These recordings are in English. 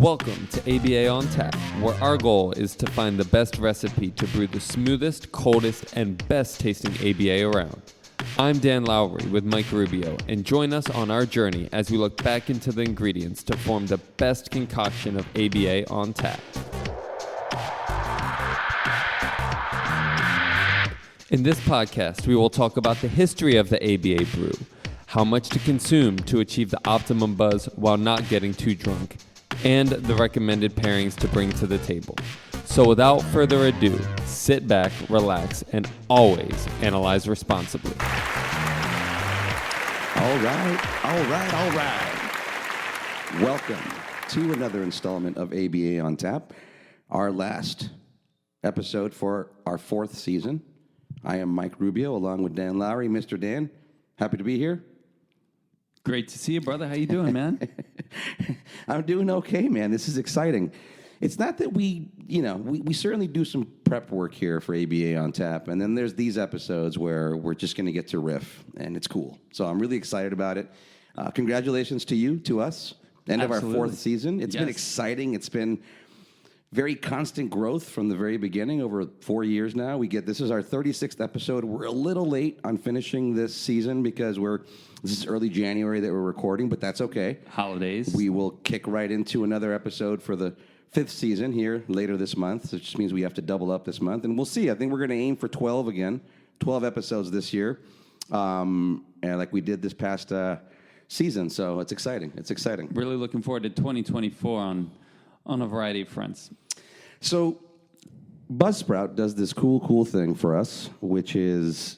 Welcome to ABA on Tap, where our goal is to find the best recipe to brew the smoothest, coldest, and best tasting ABA around. I'm Dan Lowry with Mike Rubio, and join us on our journey as we look back into the ingredients to form the best concoction of ABA on tap. In this podcast, we will talk about the history of the ABA brew, how much to consume to achieve the optimum buzz while not getting too drunk, and the recommended pairings to bring to the table. So without further ado, sit back, relax, and always analyze responsibly. All right. Welcome to another installment of ABA on Tap, our last episode for our fourth season. I am Mike Rubio, along with Dan Lowry. Mr. Dan, happy to be here. Great to see you, brother. How you doing, man? I'm doing okay, man. This is exciting. It's not that we certainly do some prep work here for ABA on Tap, and then there's these episodes where we're just going to get to riff, and it's cool. So I'm really excited about it. Congratulations to you, to us. End of our fourth season. It's been exciting. It's been very constant growth from the very beginning over 4 years now. This is our 36th episode. We're a little late on finishing this season because this is early January that we're recording, but that's okay. Holidays. We will kick right into another episode for the fifth season here later this month, which just means we have to double up this month. And we'll see. I think we're going to aim for 12 again, 12 episodes this year, and like we did this past season. So it's exciting. Really looking forward to 2024 on a variety of fronts. So Buzzsprout does this cool thing for us, which is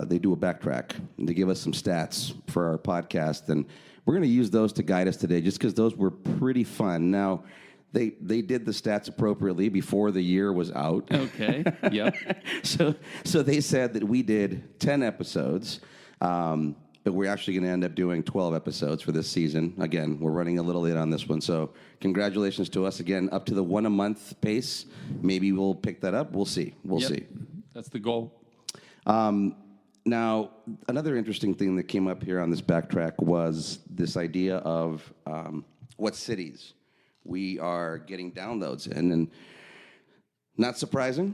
they do a backtrack. They give us some stats for our podcast, and we're going to use those to guide us today just because those were pretty fun. Now, they did the stats appropriately before the year was out. Okay, yep. So they said that we did 10 episodes, but we're actually going to end up doing 12 episodes for this season. Again, we're running a little late on this one, so congratulations to us again, up to the 1 a month pace. Maybe we'll pick that up. We'll see. We'll see. That's the goal. Now, another interesting thing that came up here on this backtrack was this idea of what cities we are getting downloads in. And not surprising,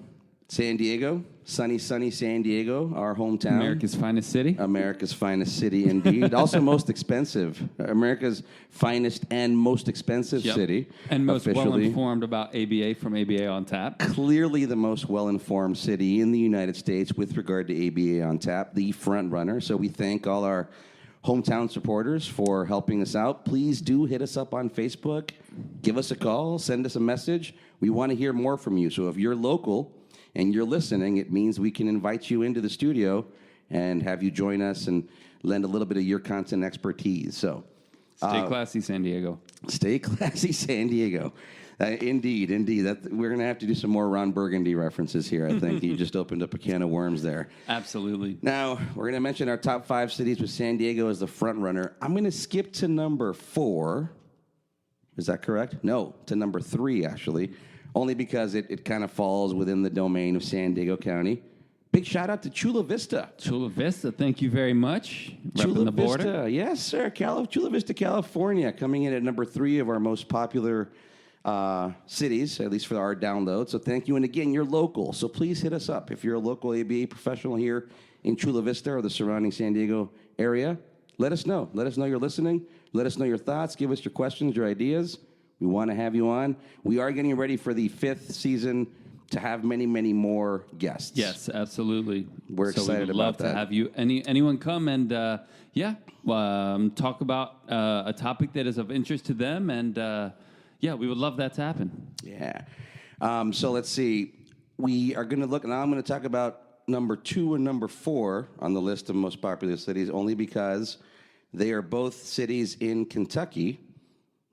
San Diego, sunny San Diego, our hometown. America's finest city. America's finest city, indeed. Also most expensive. America's finest and most expensive city. And most well-informed about ABA from ABA on Tap. Clearly the most well-informed city in the United States with regard to ABA on Tap, the front runner. So we thank all our hometown supporters for helping us out. Please do hit us up on Facebook. Give us a call. Send us a message. We want to hear more from you. So if you're local and you're listening, it means we can invite you into the studio and have you join us and lend a little bit of your content expertise. So, stay classy, San Diego. Stay classy, San Diego. Indeed. We're going to have to do some more Ron Burgundy references here, I think. You just opened up a can of worms there. Absolutely. Now, we're going to mention our top 5 cities with San Diego as the front runner. I'm going to skip to number 4. Is that correct? No, to number 3, actually. Only because it kind of falls within the domain of San Diego County. Big shout out to Chula Vista. Chula Vista, thank you very much. Chula Repping the border. Vista, yes, sir. Chula Vista, California, coming in at number 3 of our most popular cities, at least for our download. So thank you. And again, you're local, so please hit us up. If you're a local ABA professional here in Chula Vista or the surrounding San Diego area, let us know. Let us know you're listening. Let us know your thoughts. Give us your questions, your ideas. We want to have you on. We are getting ready for the 5th season to have many, many more guests. Yes, absolutely. We're excited about that. Love to have you. Anyone come and talk about a topic that is of interest to them, and we would love that to happen. Yeah. So let's see. We are going to look, and I'm going to talk about number 2 and number 4 on the list of most popular cities, only because they are both cities in Kentucky.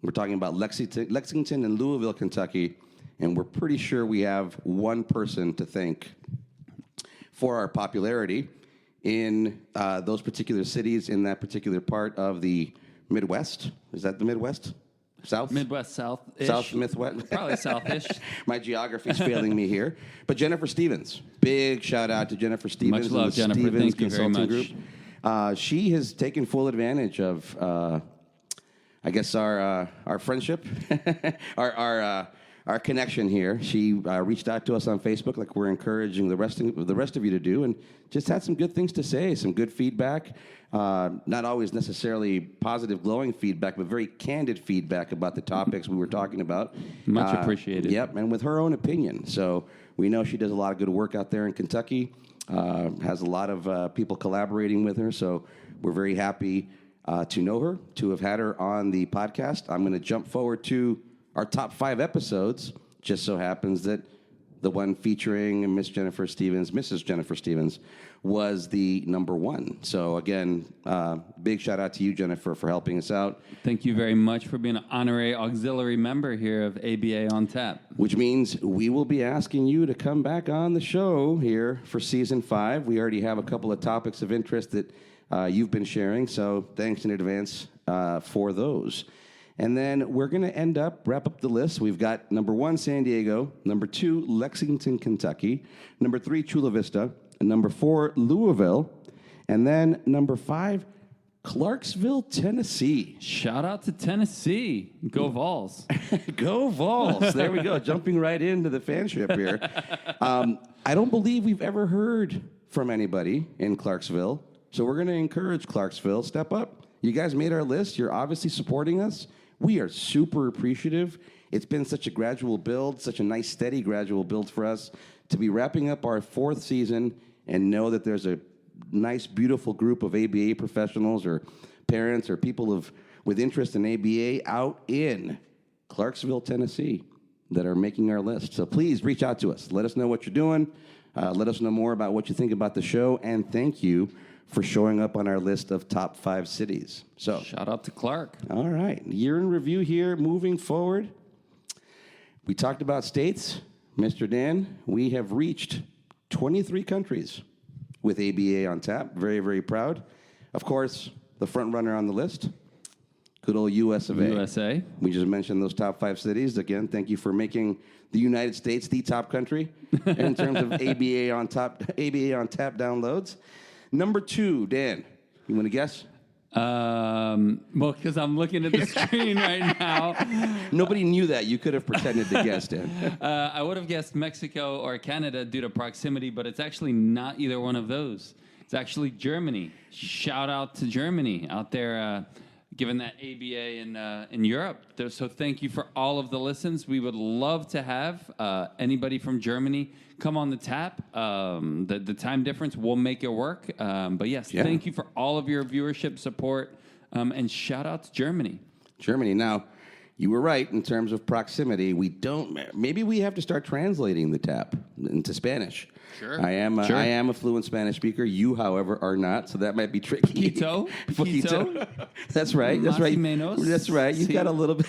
We're talking about Lexington and Louisville, Kentucky, and we're pretty sure we have one person to thank for our popularity in those particular cities in that particular part of the Midwest. Is that the Midwest? South? Midwest, South-ish. South, Midwest? Probably South-ish. My geography's failing me here. But Jennifer Stevens. Big shout out to Jennifer Stevens. Much love, and the Jennifer. Stevens Thank you very Consulting much. Group. She has taken full advantage of I guess our friendship, our connection here. She reached out to us on Facebook, like we're encouraging the rest of you to do, and just had some good things to say, some good feedback. Not always necessarily positive, glowing feedback, but very candid feedback about the topics we were talking about. Much appreciated. Yep, and with her own opinion. So we know she does a lot of good work out there in Kentucky. Has a lot of people collaborating with her. So we're very happy to know her, to have had her on the podcast. I'm going to jump forward to our top 5 episodes. Just so happens that the one featuring Mrs. Jennifer Stevens, was the number 1. So again, big shout out to you, Jennifer, for helping us out. Thank you very much for being an honorary auxiliary member here of ABA on Tap. Which means we will be asking you to come back on the show here for season 5. We already have a couple of topics of interest that you've been sharing, so thanks in advance for those. And then we're going to wrap up the list. We've got number 1, San Diego, number 2, Lexington, Kentucky, number 3, Chula Vista, and number 4, Louisville, and then number 5, Clarksville, Tennessee. Shout out to Tennessee. Go Vols. Go Vols. There we go. Jumping right into the fanship here. I don't believe we've ever heard from anybody in Clarksville, so we're going to encourage Clarksville. Step up. You guys made our list. You're obviously supporting us. We are super appreciative. It's been such a gradual build, such a nice, steady gradual build for us to be wrapping up our 4th season and know that there's a nice, beautiful group of ABA professionals or parents or people with interest in ABA out in Clarksville, Tennessee that are making our list. So please reach out to us. Let us know what you're doing. Let us know more about what you think about the show. And thank you for showing up on our list of top 5 cities. So shout out to Clark. All right. Year in review here, moving forward. We talked about states. Mr. Dan, we have reached 23 countries with ABA on tap. Very, very proud. Of course, the front runner on the list, good old US of A. USA. We just mentioned those top 5 cities. Again, thank you for making the United States the top country in terms of ABA on tap downloads. Number 2, Dan, you want to guess? Well, because I'm looking at the screen right now. Nobody knew that. You could have pretended to guess, Dan. I would have guessed Mexico or Canada due to proximity, but it's actually not either one of those. It's actually Germany. Shout out to Germany out there, given that ABA in Europe. So thank you for all of the listens. We would love to have anybody from Germany come on the tap. The time difference will make it work. But yes, Thank you for all of your viewership support. And shout out to Germany. Germany. Now, you were right in terms of proximity. Maybe we have to start translating the tap into Spanish. Sure. I am a fluent Spanish speaker. You, however, are not, so that might be tricky. Poquito. That's right. That's right. Menos. That's right. You've got a little bit.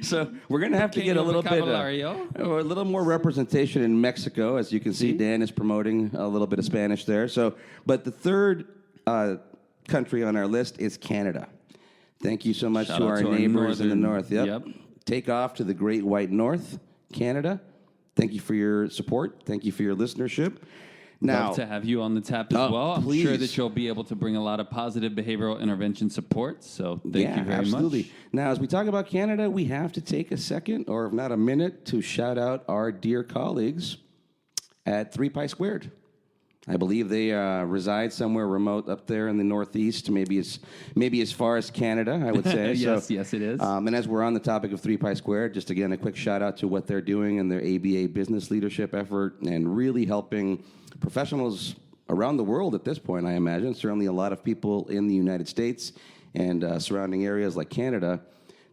So we're going to have to get a little bit, or a little more representation in Mexico. As you can see, Dan is promoting a little bit of Spanish there. So, but the third country on our list is Canada. Thank you so much to our neighbors in the north. Yep. Take off to the Great White North, Canada. Thank you for your support. Thank you for your listenership. Love to have you on the tap as well. I'm please. sure that you'll be able to bring a lot of positive behavioral intervention support. So thank you very much. Now, as we talk about Canada, we have to take a second, or if not a minute, to shout out our dear colleagues at 3 Pi Squared. I believe they reside somewhere remote up there in the Northeast, maybe as far as Canada, I would say. Yes, it is. And as we're on the topic of 3 Pi Squared, just again, a quick shout out to what they're doing in their ABA business leadership effort and really helping professionals around the world at this point, I imagine. Certainly a lot of people in the United States and surrounding areas like Canada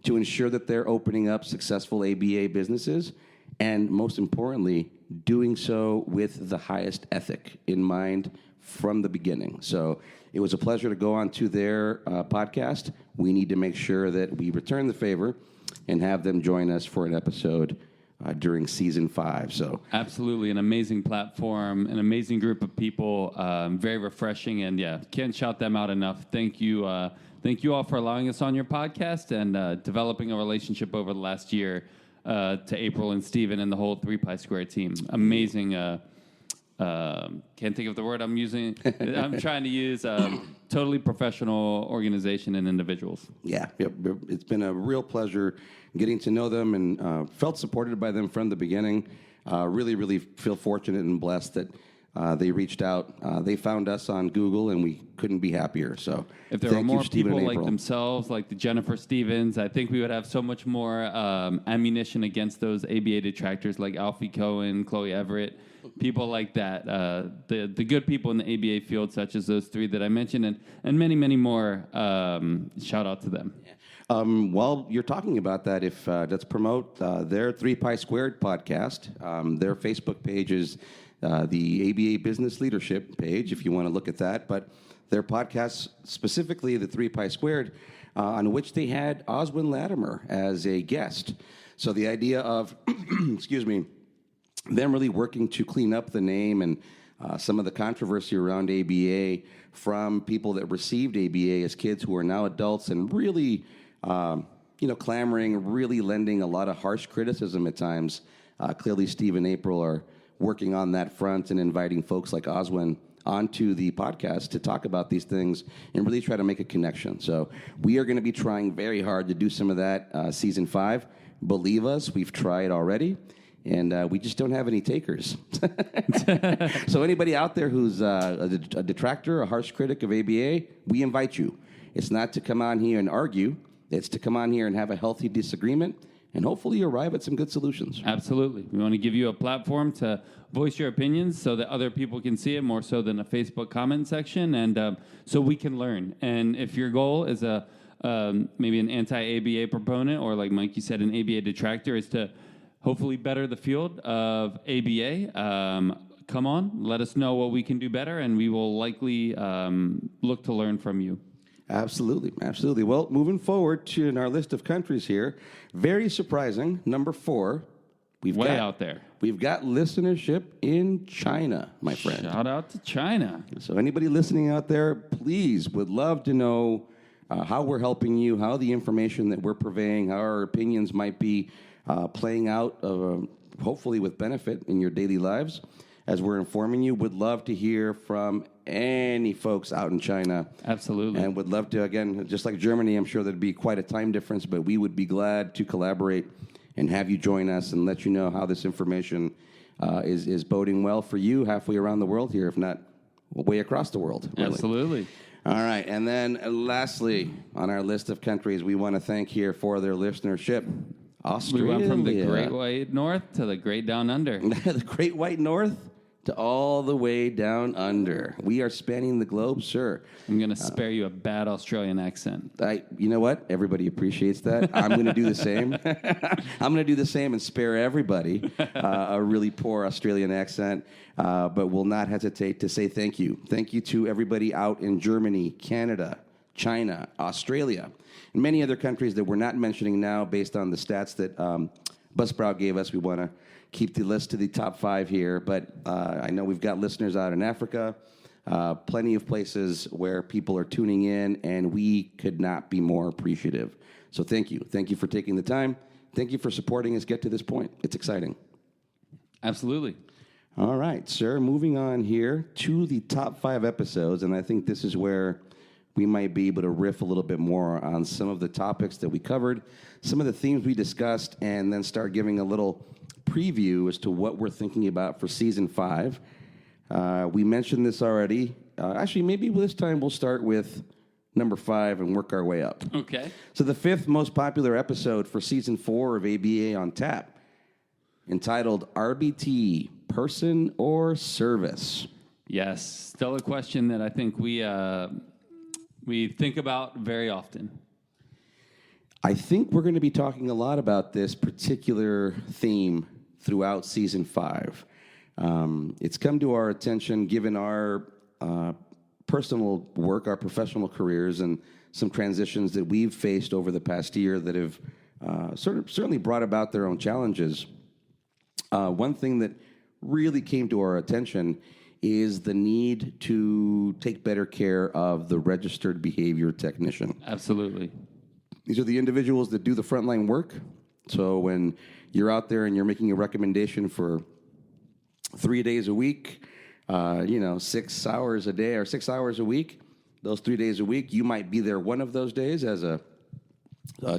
to ensure that they're opening up successful ABA businesses and, most importantly, doing so with the highest ethic in mind from the beginning. So it was a pleasure to go on to their podcast. We need to make sure that we return the favor and have them join us for an episode during season 5. So absolutely an amazing platform, an amazing group of people, very refreshing, and can't shout them out enough. Thank you all for allowing us on your podcast and developing a relationship over the last year to April and Steven and the whole 3 Pi Square team. Amazing can't think of the word I'm using. I'm trying to use totally professional organization and individuals. Yeah, it's been a real pleasure getting to know them and felt supported by them from the beginning. Really, really feel fortunate and blessed that they reached out. They found us on Google, and we couldn't be happier. So, if there were more people like themselves, like the Jennifer Stevens, I think we would have so much more ammunition against those ABA detractors like Alfie Cohen, Chloe Everett, people like that. The good people in the ABA field, such as those three that I mentioned, and many, many more. Shout out to them. While you're talking about that, if let's promote their 3 Pi Squared podcast. Their Facebook page is the ABA Business Leadership page, if you want to look at that. But their podcast, specifically the 3 Pi Squared, on which they had Oswin Latimer as a guest. So the idea of, excuse me, them really working to clean up the name and some of the controversy around ABA from people that received ABA as kids who are now adults and really, clamoring, really lending a lot of harsh criticism at times. Clearly, Steve and April are working on that front and inviting folks like Oswin onto the podcast to talk about these things and really try to make a connection. So we are going to be trying very hard to do some of that season 5. Believe us, we've tried already. And we just don't have any takers. So anybody out there who's a detractor, a harsh critic of ABA, we invite you. It's not to come on here and argue. It's to come on here and have a healthy disagreement and hopefully arrive at some good solutions. Absolutely. We want to give you a platform to voice your opinions so that other people can see it more so than a Facebook comment section, and so we can learn. And if your goal is maybe an anti-ABA proponent or, like Mike, you said, an ABA detractor, is to hopefully better the field of ABA, come on, let us know what we can do better, and we will likely look to learn from you. Absolutely, absolutely. Well, moving forward to in our list of countries here, very surprising, number 4. We've got listenership in China, my friend. Shout out to China. So anybody listening out there, please, would love to know how we're helping you, how the information that we're purveying, how our opinions might be playing out, hopefully with benefit in your daily lives. As we're informing you, would love to hear from any folks out in China. Absolutely. And would love to, again, just like Germany, I'm sure there'd be quite a time difference, but we would be glad to collaborate and have you join us and let you know how this information is boding well for you halfway around the world here, if not way across the world. Really. Absolutely. All right. And then lastly, on our list of countries we want to thank here for their listenership, Australia. We went from the Great White North to the Great Down Under. The Great White North to all the way down under. We are spanning the globe, sir. I'm going to spare you a bad Australian accent. You know what? Everybody appreciates that. I'm going to do the same. I'm going to do the same and spare everybody a really poor Australian accent, but will not hesitate to say thank you. Thank you to everybody out in Germany, Canada, China, Australia, and many other countries that we're not mentioning now based on the stats that Buzzsprout gave us. We want to keep the list to the top 5 here, but I know we've got listeners out in Africa, plenty of places where people are tuning in, and we could not be more appreciative. So thank you. Thank you for taking the time. Thank you for supporting us get to this point. It's exciting. Absolutely. All right, sir, moving on here to the top 5 episodes, and I think this is where we might be able to riff a little bit more on some of the topics that we covered, some of the themes we discussed, and then start giving a little preview as to what we're thinking about for Season 5. We mentioned this already. Actually, maybe this time we'll start with number 5 and work our way up. Okay. So the 5th most popular episode for Season 4 of ABA on Tap, entitled RBT, Person or Service? Yes, still a question that I think we think about very often. I think we're going to be talking a lot about this particular theme throughout Season 5. It's come to our attention given our personal work, our professional careers, and some transitions that we've faced over the past year that have certainly brought about their own challenges. One thing that really came to our attention is the need to take better care of the registered behavior technician. Absolutely. These are the individuals that do the frontline work. So when you're out there and you're making a recommendation for 3 days a week, 6 hours a day or 6 hours a week, those 3 days a week, you might be there one of those days as to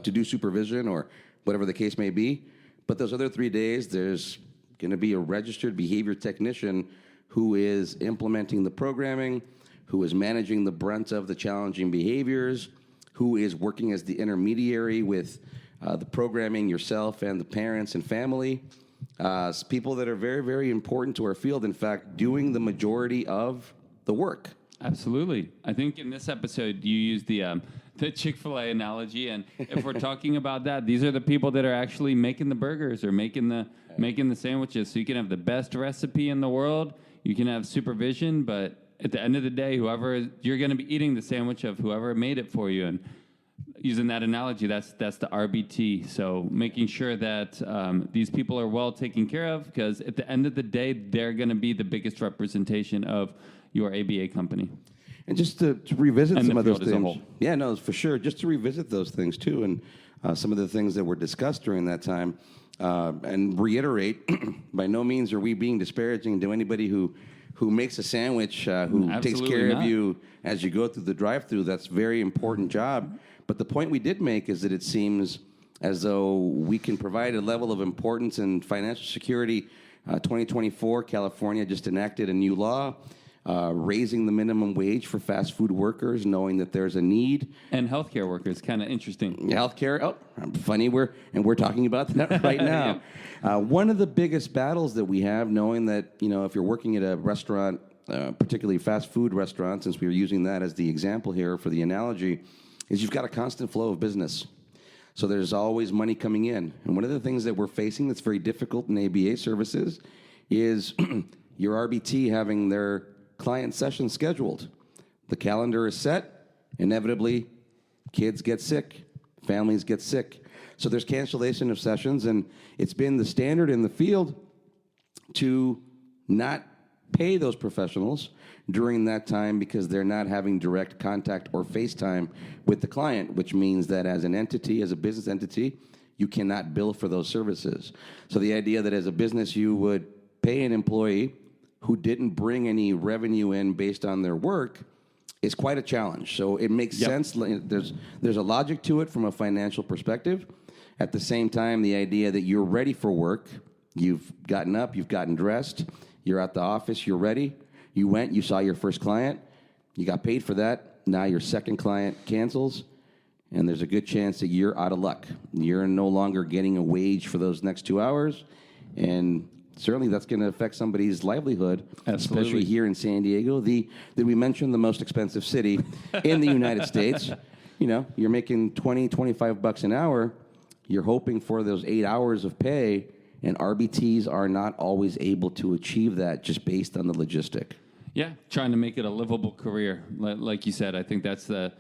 do supervision or whatever the case may be. But those other 3 days, there's going to be a registered behavior technician who is implementing the programming, who is managing the brunt of the challenging behaviors, who is working as the intermediary with the programming, yourself and the parents and family. People that are very, very important to our field, in fact, doing the majority of the work. Absolutely. I think in this episode you used the Chick-fil-A analogy, and if we're talking about that, these are the people that are actually making the burgers or making the sandwiches. So you can have the best recipe in the world, you can have supervision, but at the end of the day, you're going to be eating the sandwich of whoever made it for you. And using that analogy, that's the RBT. So making sure that these people are well taken care of, because at the end of the day, they're going to be the biggest representation of your ABA company. And just to revisit some of those as a things. whole. Yeah, no, for sure. Just to revisit those things, too, and some of the things that were discussed during that time. And reiterate, by no means are we being disparaging to anybody who makes a sandwich, who takes care of you as you go through the drive-thru. That's a very important job. But the point we did make is that it seems as though we can provide a level of importance and financial security. 2024, California just enacted a new law raising the minimum wage for fast food workers, knowing that there's a need. And healthcare workers, kind of interesting. Healthcare, funny, we're talking about that right now. One of the biggest battles that we have, knowing that, if you're working at a restaurant, particularly fast food restaurant, since we were using that as the example here for the analogy, is you've got a constant flow of business. So there's always money coming in. And one of the things that we're facing that's very difficult in ABA services is your RBT having their client session scheduled. The calendar is set. Inevitably, kids get sick. Families get sick. So there's cancellation of sessions, and it's been the standard in the field to not pay those professionals during that time because they're not having direct contact or FaceTime with the client, which means that as an entity, as a business entity, you cannot bill for those services. So the idea that as a business you would pay an employee who didn't bring any revenue in based on their work is quite a challenge. So it makes sense. There's a logic to it from a financial perspective. At the same time, the idea that you're ready for work, you've gotten up, you've gotten dressed, you're at the office, you're ready. You went, you saw your first client, you got paid for that. Now your second client cancels, and there's a good chance that you're out of luck. You're no longer getting a wage for those next 2 hours, and certainly that's going to affect somebody's livelihood, especially here in San Diego. Did we mention the most expensive city in the United States? You're making $20-25 an hour. You're hoping for those 8 hours of pay, and RBTs are not always able to achieve that just based on the logistic. Yeah, trying to make it a livable career, like you said. I think that's the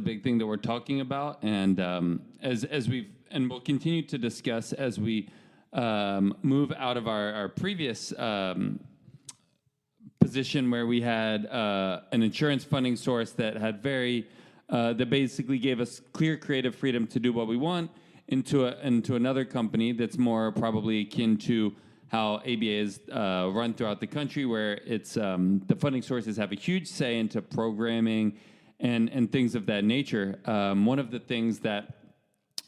big thing that we're talking about, and we'll continue to discuss as we move out of our previous position where we had an insurance funding source that had that basically gave us clear creative freedom to do what we want, into another company that's more probably akin to how ABA is run throughout the country, where it's the funding sources have a huge say into programming and things of that nature. One of the things that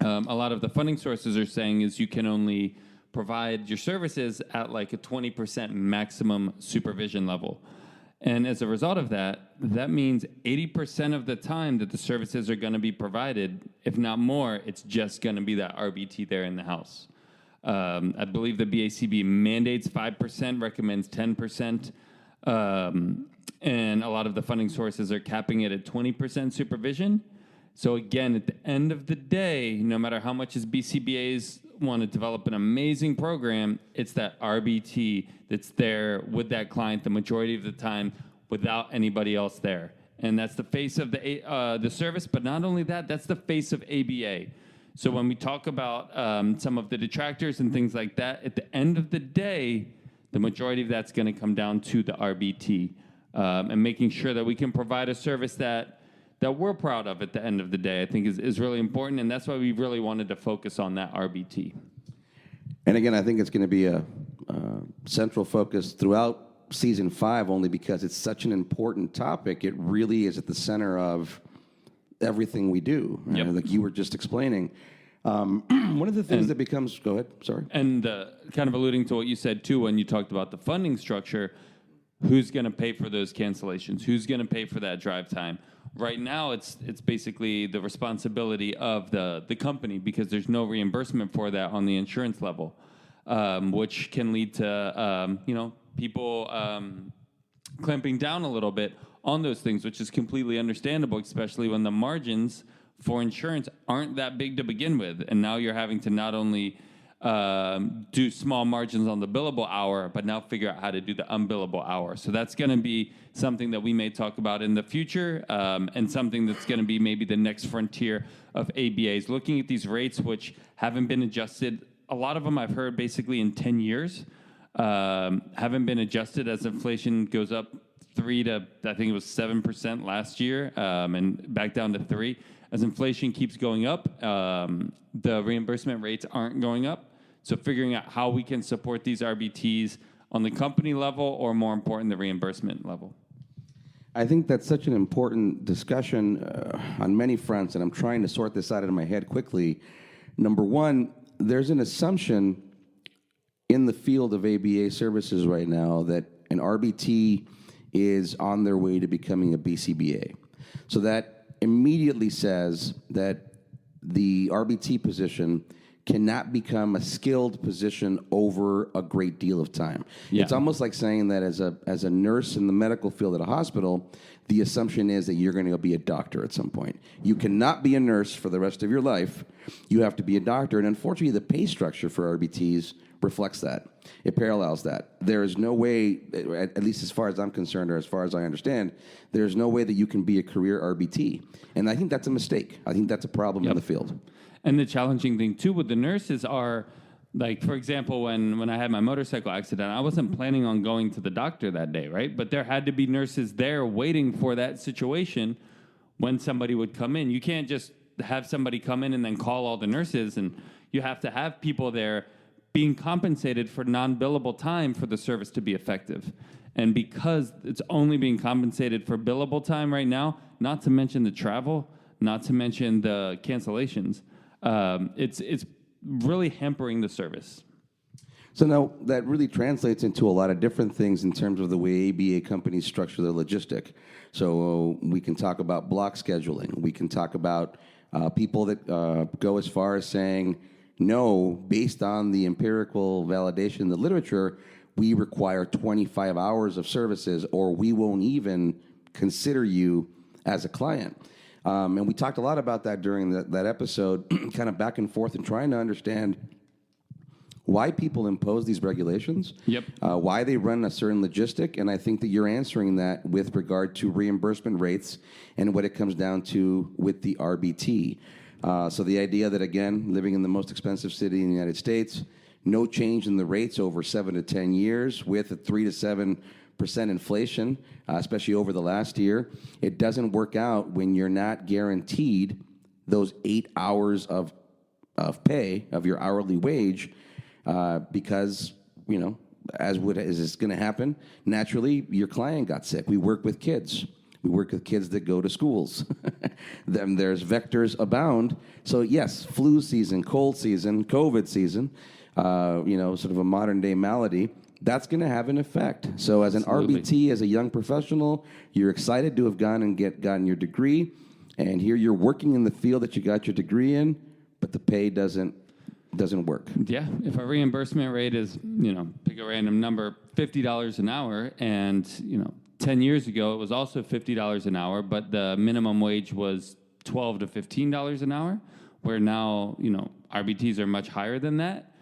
a lot of the funding sources are saying is you can only provide your services at like a 20% maximum supervision level. And as a result of that, that means 80% of the time that the services are going to be provided, if not more, it's just going to be that RBT there in the house. I believe the BACB mandates 5%, recommends 10%, and a lot of the funding sources are capping it at 20% supervision. So again, at the end of the day, no matter how much as BCBAs want to develop an amazing program, it's that RBT that's there with that client the majority of the time without anybody else there. And that's the face of the service, but not only that, that's the face of ABA. So when we talk about some of the detractors and things like that, at the end of the day, the majority of that's going to come down to the RBT and making sure that we can provide a service that we're proud of at the end of the day, I think is really important. And that's why we really wanted to focus on that RBT. And again, I think it's going to be a central focus throughout season 5 only because it's such an important topic. It really is at the center of everything we do, Yep. like you were just explaining. One of the things that becomes... Go ahead, sorry. And kind of alluding to what you said, too, when you talked about the funding structure, who's going to pay for those cancellations? Who's going to pay for that drive time? Right now, it's basically the responsibility of the company because there's no reimbursement for that on the insurance level, which can lead to, people clamping down a little bit on those things, which is completely understandable, especially when the margins for insurance aren't that big to begin with. And now you're having to not only do small margins on the billable hour, but now figure out how to do the unbillable hour. So that's going to be something that we may talk about in the future, and something that's going to be maybe the next frontier of ABAs. Looking at these rates, which haven't been adjusted, a lot of them I've heard basically in 10 years, haven't been adjusted as inflation goes up 3 to, I think it was 7% last year, and back down to 3. As inflation keeps going up, the reimbursement rates aren't going up. So figuring out how we can support these RBTs on the company level, or more important, the reimbursement level. I think that's such an important discussion on many fronts, and I'm trying to sort this out in my head quickly. Number one, there's an assumption in the field of ABA services right now that an RBT is on their way to becoming a BCBA. So that immediately says that the RBT position cannot become a skilled position over a great deal of time. Yeah. It's almost like saying that as a nurse in the medical field at a hospital, the assumption is that you're going to go be a doctor at some point. You cannot be a nurse for the rest of your life. You have to be a doctor. And unfortunately, the pay structure for RBTs reflects that. It parallels that. There is no way, at least as far as I'm concerned or as far as I understand, there's no way that you can be a career RBT. And I think that's a mistake. I think that's a problem in the field. And the challenging thing, too, with the nurses are, like, for example, when I had my motorcycle accident, I wasn't planning on going to the doctor that day, right? But there had to be nurses there waiting for that situation when somebody would come in. You can't just have somebody come in and then call all the nurses, and you have to have people there being compensated for non-billable time for the service to be effective. And because it's only being compensated for billable time right now, not to mention the travel, not to mention the cancellations, it's really hampering the service. So now that really translates into a lot of different things in terms of the way ABA companies structure their logistic. So we can talk about block scheduling. We can talk about people that go as far as saying, no, based on the empirical validation in the literature, we require 25 hours of services, or we won't even consider you as a client. And we talked a lot about that during that episode, kind of back and forth and trying to understand why people impose these regulations, why they run a certain logistic, and I think that you're answering that with regard to reimbursement rates and what it comes down to with the RBT. So the idea that, again, living in the most expensive city in the United States, no change in the rates over 7 to 10 years with a 3 to 7% inflation, especially over the last year. It doesn't work out when you're not guaranteed those 8 hours of pay, of your hourly wage, because, you know, as is going to happen, naturally, your client got sick. We work with kids. We work with kids that go to schools. Then there's vectors abound. So yes, flu season, cold season, COVID season, sort of a modern day malady, that's going to have an effect. So as an RBT, as a young professional, you're excited to have gone and gotten your degree, and here you're working in the field that you got your degree in, but the pay doesn't work. Yeah, if our reimbursement rate is, pick a random number, $50 an hour, and, 10 years ago it was also $50 an hour, but the minimum wage was $12 to $15 an hour, where now, RBTs are much higher than that,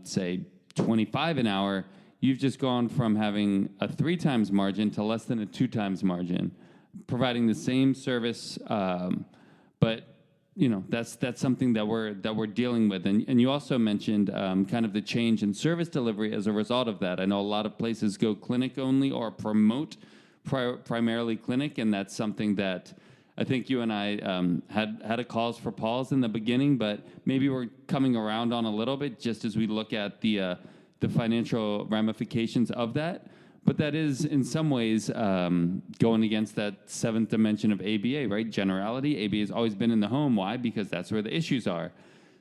say $25 an hour. You've just gone from having a 3 times margin to less than a 2 times margin, providing the same service, but that's something that we're dealing with. And you also mentioned kind of the change in service delivery as a result of that. I know a lot of places go clinic only or promote primarily clinic, and that's something that I think you and I had a cause for pause in the beginning, but maybe we're coming around on a little bit just as we look at the financial ramifications of that. But that is, in some ways, going against that seventh dimension of ABA, right? Generality. ABA has always been in the home. Why? Because that's where the issues are.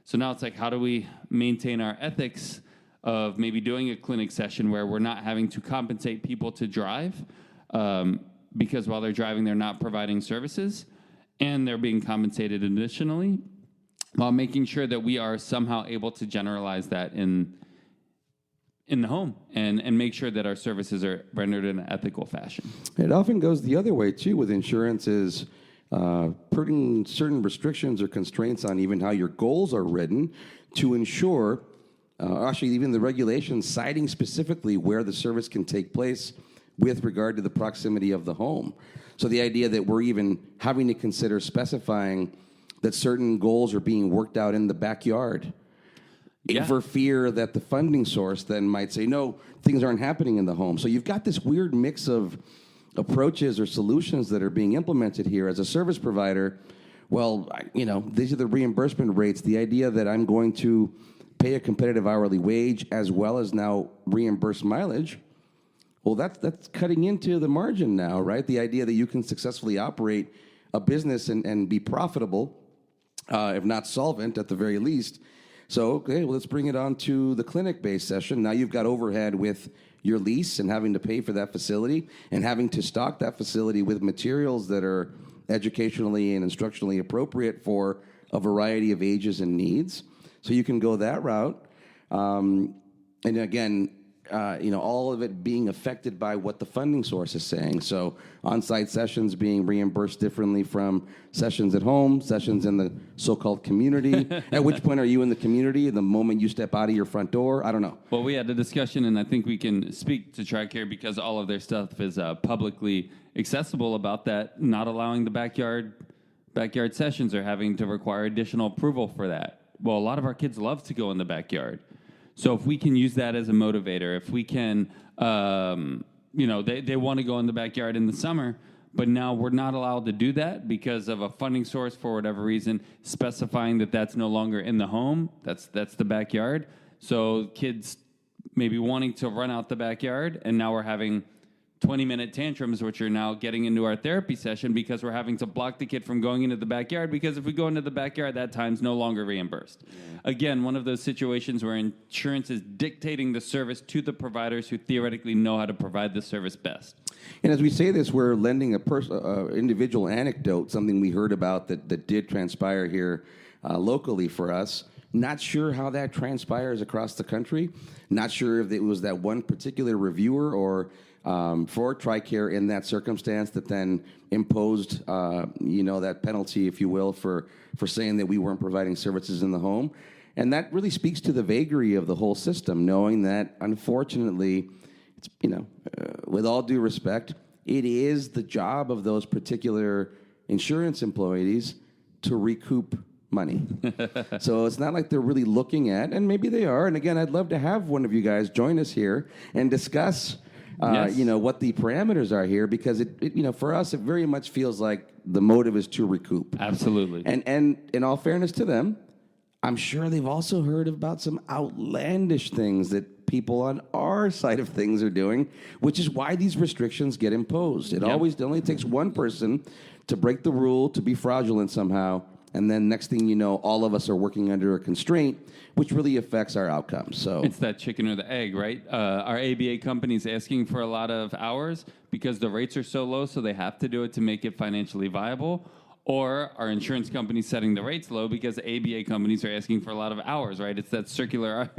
So now it's like, how do we maintain our ethics of maybe doing a clinic session where we're not having to compensate people to drive because while they're driving, they're not providing services and they're being compensated additionally, while making sure that we are somehow able to generalize that in the home and make sure that our services are rendered in an ethical fashion. It often goes the other way, too, with insurance is putting certain restrictions or constraints on even how your goals are written to ensure, actually even the regulations citing specifically where the service can take place with regard to the proximity of the home. So the idea that we're even having to consider specifying that certain goals are being worked out in the backyard. Yeah. For fear that the funding source then might say, no, things aren't happening in the home. So you've got this weird mix of approaches or solutions that are being implemented here as a service provider. Well, these are the reimbursement rates. The idea that I'm going to pay a competitive hourly wage as well as now reimburse mileage, well, that's cutting into the margin now, right? The idea that you can successfully operate a business and be profitable, if not solvent at the very least. So, okay, well, let's bring it on to the clinic-based session. Now you've got overhead with your lease and having to pay for that facility and having to stock that facility with materials that are educationally and instructionally appropriate for a variety of ages and needs. So you can go that route. And again, all of it being affected by what the funding source is saying. So on-site sessions being reimbursed differently from sessions at home, sessions in the so-called community. At which point are you in the community the moment you step out of your front door? I don't know. Well, we had a discussion, and I think we can speak to TRICARE because all of their stuff is publicly accessible about that, not allowing the backyard sessions or having to require additional approval for that. Well, a lot of our kids love to go in the backyard. So if we can use that as a motivator, if we can, they want to go in the backyard in the summer, but now we're not allowed to do that because of a funding source for whatever reason, specifying that that's no longer in the home. That's the backyard. So kids maybe wanting to run out the backyard, and now we're having 20-minute tantrums, which are now getting into our therapy session because we're having to block the kid from going into the backyard because if we go into the backyard, that time's no longer reimbursed. Yeah. Again, one of those situations where insurance is dictating the service to the providers who theoretically know how to provide the service best. And as we say this, we're lending a individual anecdote, something we heard about that did transpire here locally for us. Not sure how that transpires across the country. Not sure if it was that one particular reviewer or for TRICARE in that circumstance that then imposed, that penalty, if you will, for saying that we weren't providing services in the home. And that really speaks to the vagary of the whole system, knowing that, unfortunately, it's, with all due respect, it is the job of those particular insurance employees to recoup money. So it's not like they're really looking at, and maybe they are. And again, I'd love to have one of you guys join us here and discuss yes. What the parameters are here, because it for us, it very much feels like the motive is to recoup. Absolutely. And in all fairness to them, I'm sure they've also heard about some outlandish things that people on our side of things are doing, which is why these restrictions get imposed. It only takes one person to break the rule, to be fraudulent somehow, and then next thing you know, all of us are working under a constraint, which really affects our outcomes. So it's that chicken or the egg, right? Our ABA company's asking for a lot of hours because the rates are so low, so they have to do it to make it financially viable. Or our insurance company's setting the rates low because ABA companies are asking for a lot of hours, right? It's that circular,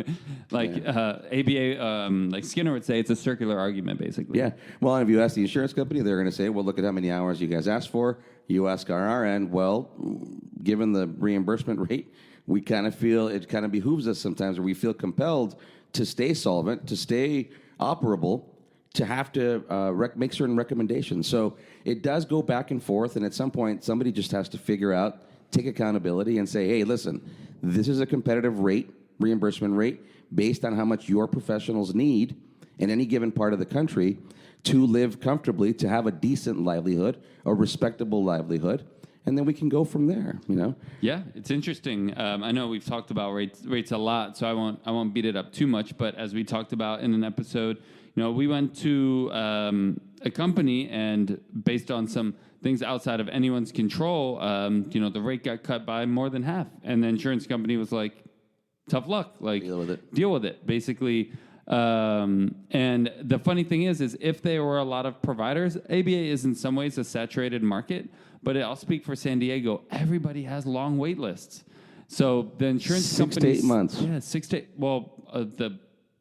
ABA, like Skinner would say, it's a circular argument, basically. Yeah. Well, and if you ask the insurance company, they're going to say, well, look at how many hours you guys asked for. You ask on our end, well, given the reimbursement rate, we kind of feel it kind of behooves us sometimes, or we feel compelled to stay solvent, to stay operable, to have to make certain recommendations. So it does go back and forth, and at some point, somebody just has to figure out, take accountability, and say, hey, listen, this is a competitive rate, reimbursement rate, based on how much your professionals need in any given part of the country to live comfortably, to have a decent livelihood, a respectable livelihood, and then we can go from there, Yeah, it's interesting. I know we've talked about rates a lot, so I won't beat it up too much, but as we talked about in an episode, we went to a company, and based on some things outside of anyone's control, the rate got cut by more than half. And the insurance company was like, tough luck. Like, deal with it, basically. And the funny thing is if there were a lot of providers, ABA is in some ways a saturated market, but I'll speak for San Diego. Everybody has long wait lists. So the insurance companies... 6 to 8 months. Yeah, 6 to 8. Well,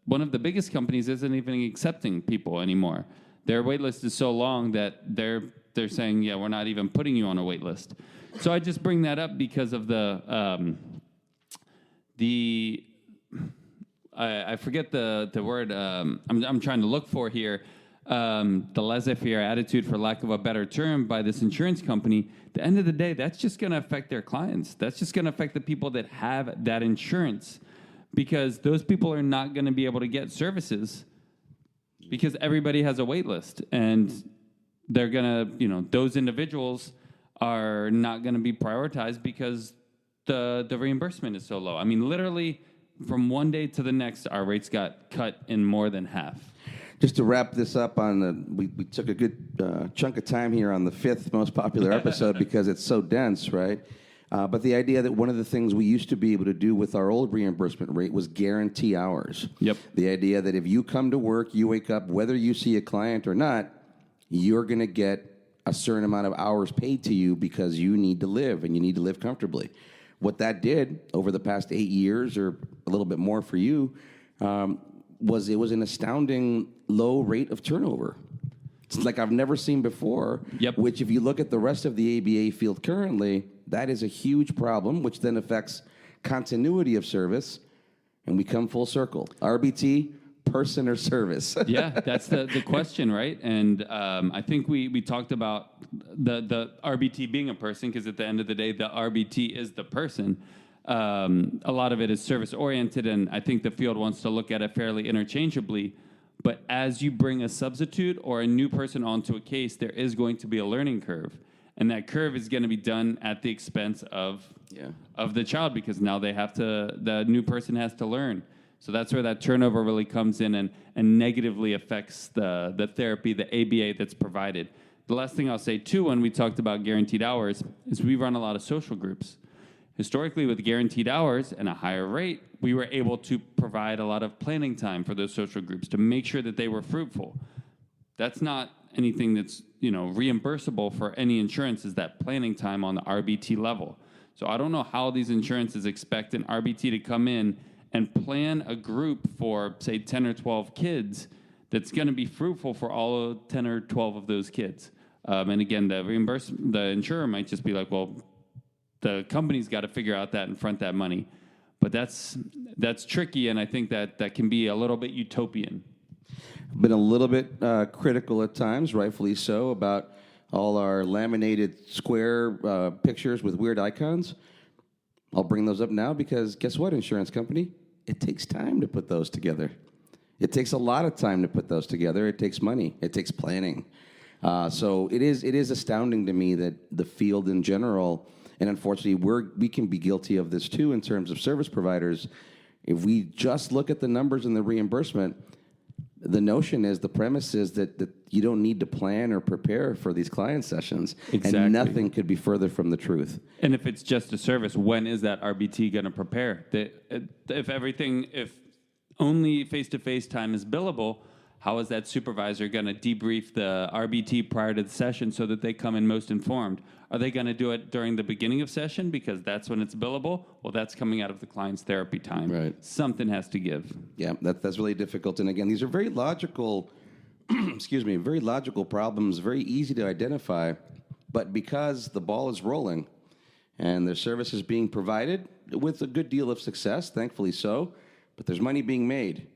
one of the biggest companies isn't even accepting people anymore. Their wait list is so long that they're saying, yeah, we're not even putting you on a wait list. So I just bring that up because of I forget the word I'm trying to look for here. The laissez-faire attitude, for lack of a better term, by this insurance company. At the end of the day, that's just going to affect their clients. That's just going to affect the people that have that insurance, because those people are not going to be able to get services because everybody has a wait list, and they're going to, those individuals are not going to be prioritized because the reimbursement is so low. I mean, literally from one day to the next, our rates got cut in more than half. Just to wrap this up we took a good chunk of time here on the 5th most popular episode because it's so dense, right? But the idea that one of the things we used to be able to do with our old reimbursement rate was guarantee hours. Yep. The idea that if you come to work, you wake up, whether you see a client or not, you're going to get a certain amount of hours paid to you because you need to live and you need to live comfortably. What that did over the past 8 years, or a little bit more for you, was an astounding low rate of turnover. It's like I've never seen before. Yep. Which, if you look at the rest of the ABA field currently, that is a huge problem, which then affects continuity of service, and we come full circle. RBT, person or service? Yeah, that's the question, right? And I think we talked about the RBT being a person, because at the end of the day, the RBT is the person. A lot of it is service-oriented, and I think the field wants to look at it fairly interchangeably. But as you bring a substitute or a new person onto a case, there is going to be a learning curve. And that curve is going to be done at the expense of the child, because now the new person has to learn. So that's where that turnover really comes in and negatively affects the therapy, the ABA that's provided. The last thing I'll say, too, when we talked about guaranteed hours, is we run a lot of social groups. Historically, with guaranteed hours and a higher rate, we were able to provide a lot of planning time for those social groups to make sure that they were fruitful. That's not anything that's reimbursable for any insurance, is that planning time on the RBT level. So I don't know how these insurances expect an RBT to come in and plan a group for, say, 10 or 12 kids that's going to be fruitful for all 10 or 12 of those kids. And again, the insurer might just be like, well, the company's got to figure out that and front that money. But that's tricky, and I think that can be a little bit utopian. Been a little bit critical at times, rightfully so, about all our laminated square pictures with weird icons. I'll bring those up now because guess what, insurance company? It takes time to put those together. It takes a lot of time to put those together. It takes money. It takes planning. So it is astounding to me that the field in general, and unfortunately we can be guilty of this too in terms of service providers. If we just look at the numbers and the reimbursement, the notion is, the premise is that you don't need to plan or prepare for these client sessions. Exactly. And nothing could be further from the truth. And if it's just a service, when is that RBT going to prepare? If only face-to-face time is billable, how is that supervisor going to debrief the RBT prior to the session so that they come in most informed? Are they going to do it during the beginning of session because that's when it's billable? Well, that's coming out of the client's therapy time. Right. Something has to give. Yeah, that's really difficult. And again, these are very logical, very logical problems, very easy to identify. But because the ball is rolling and the service is being provided with a good deal of success, thankfully so, but there's money being made.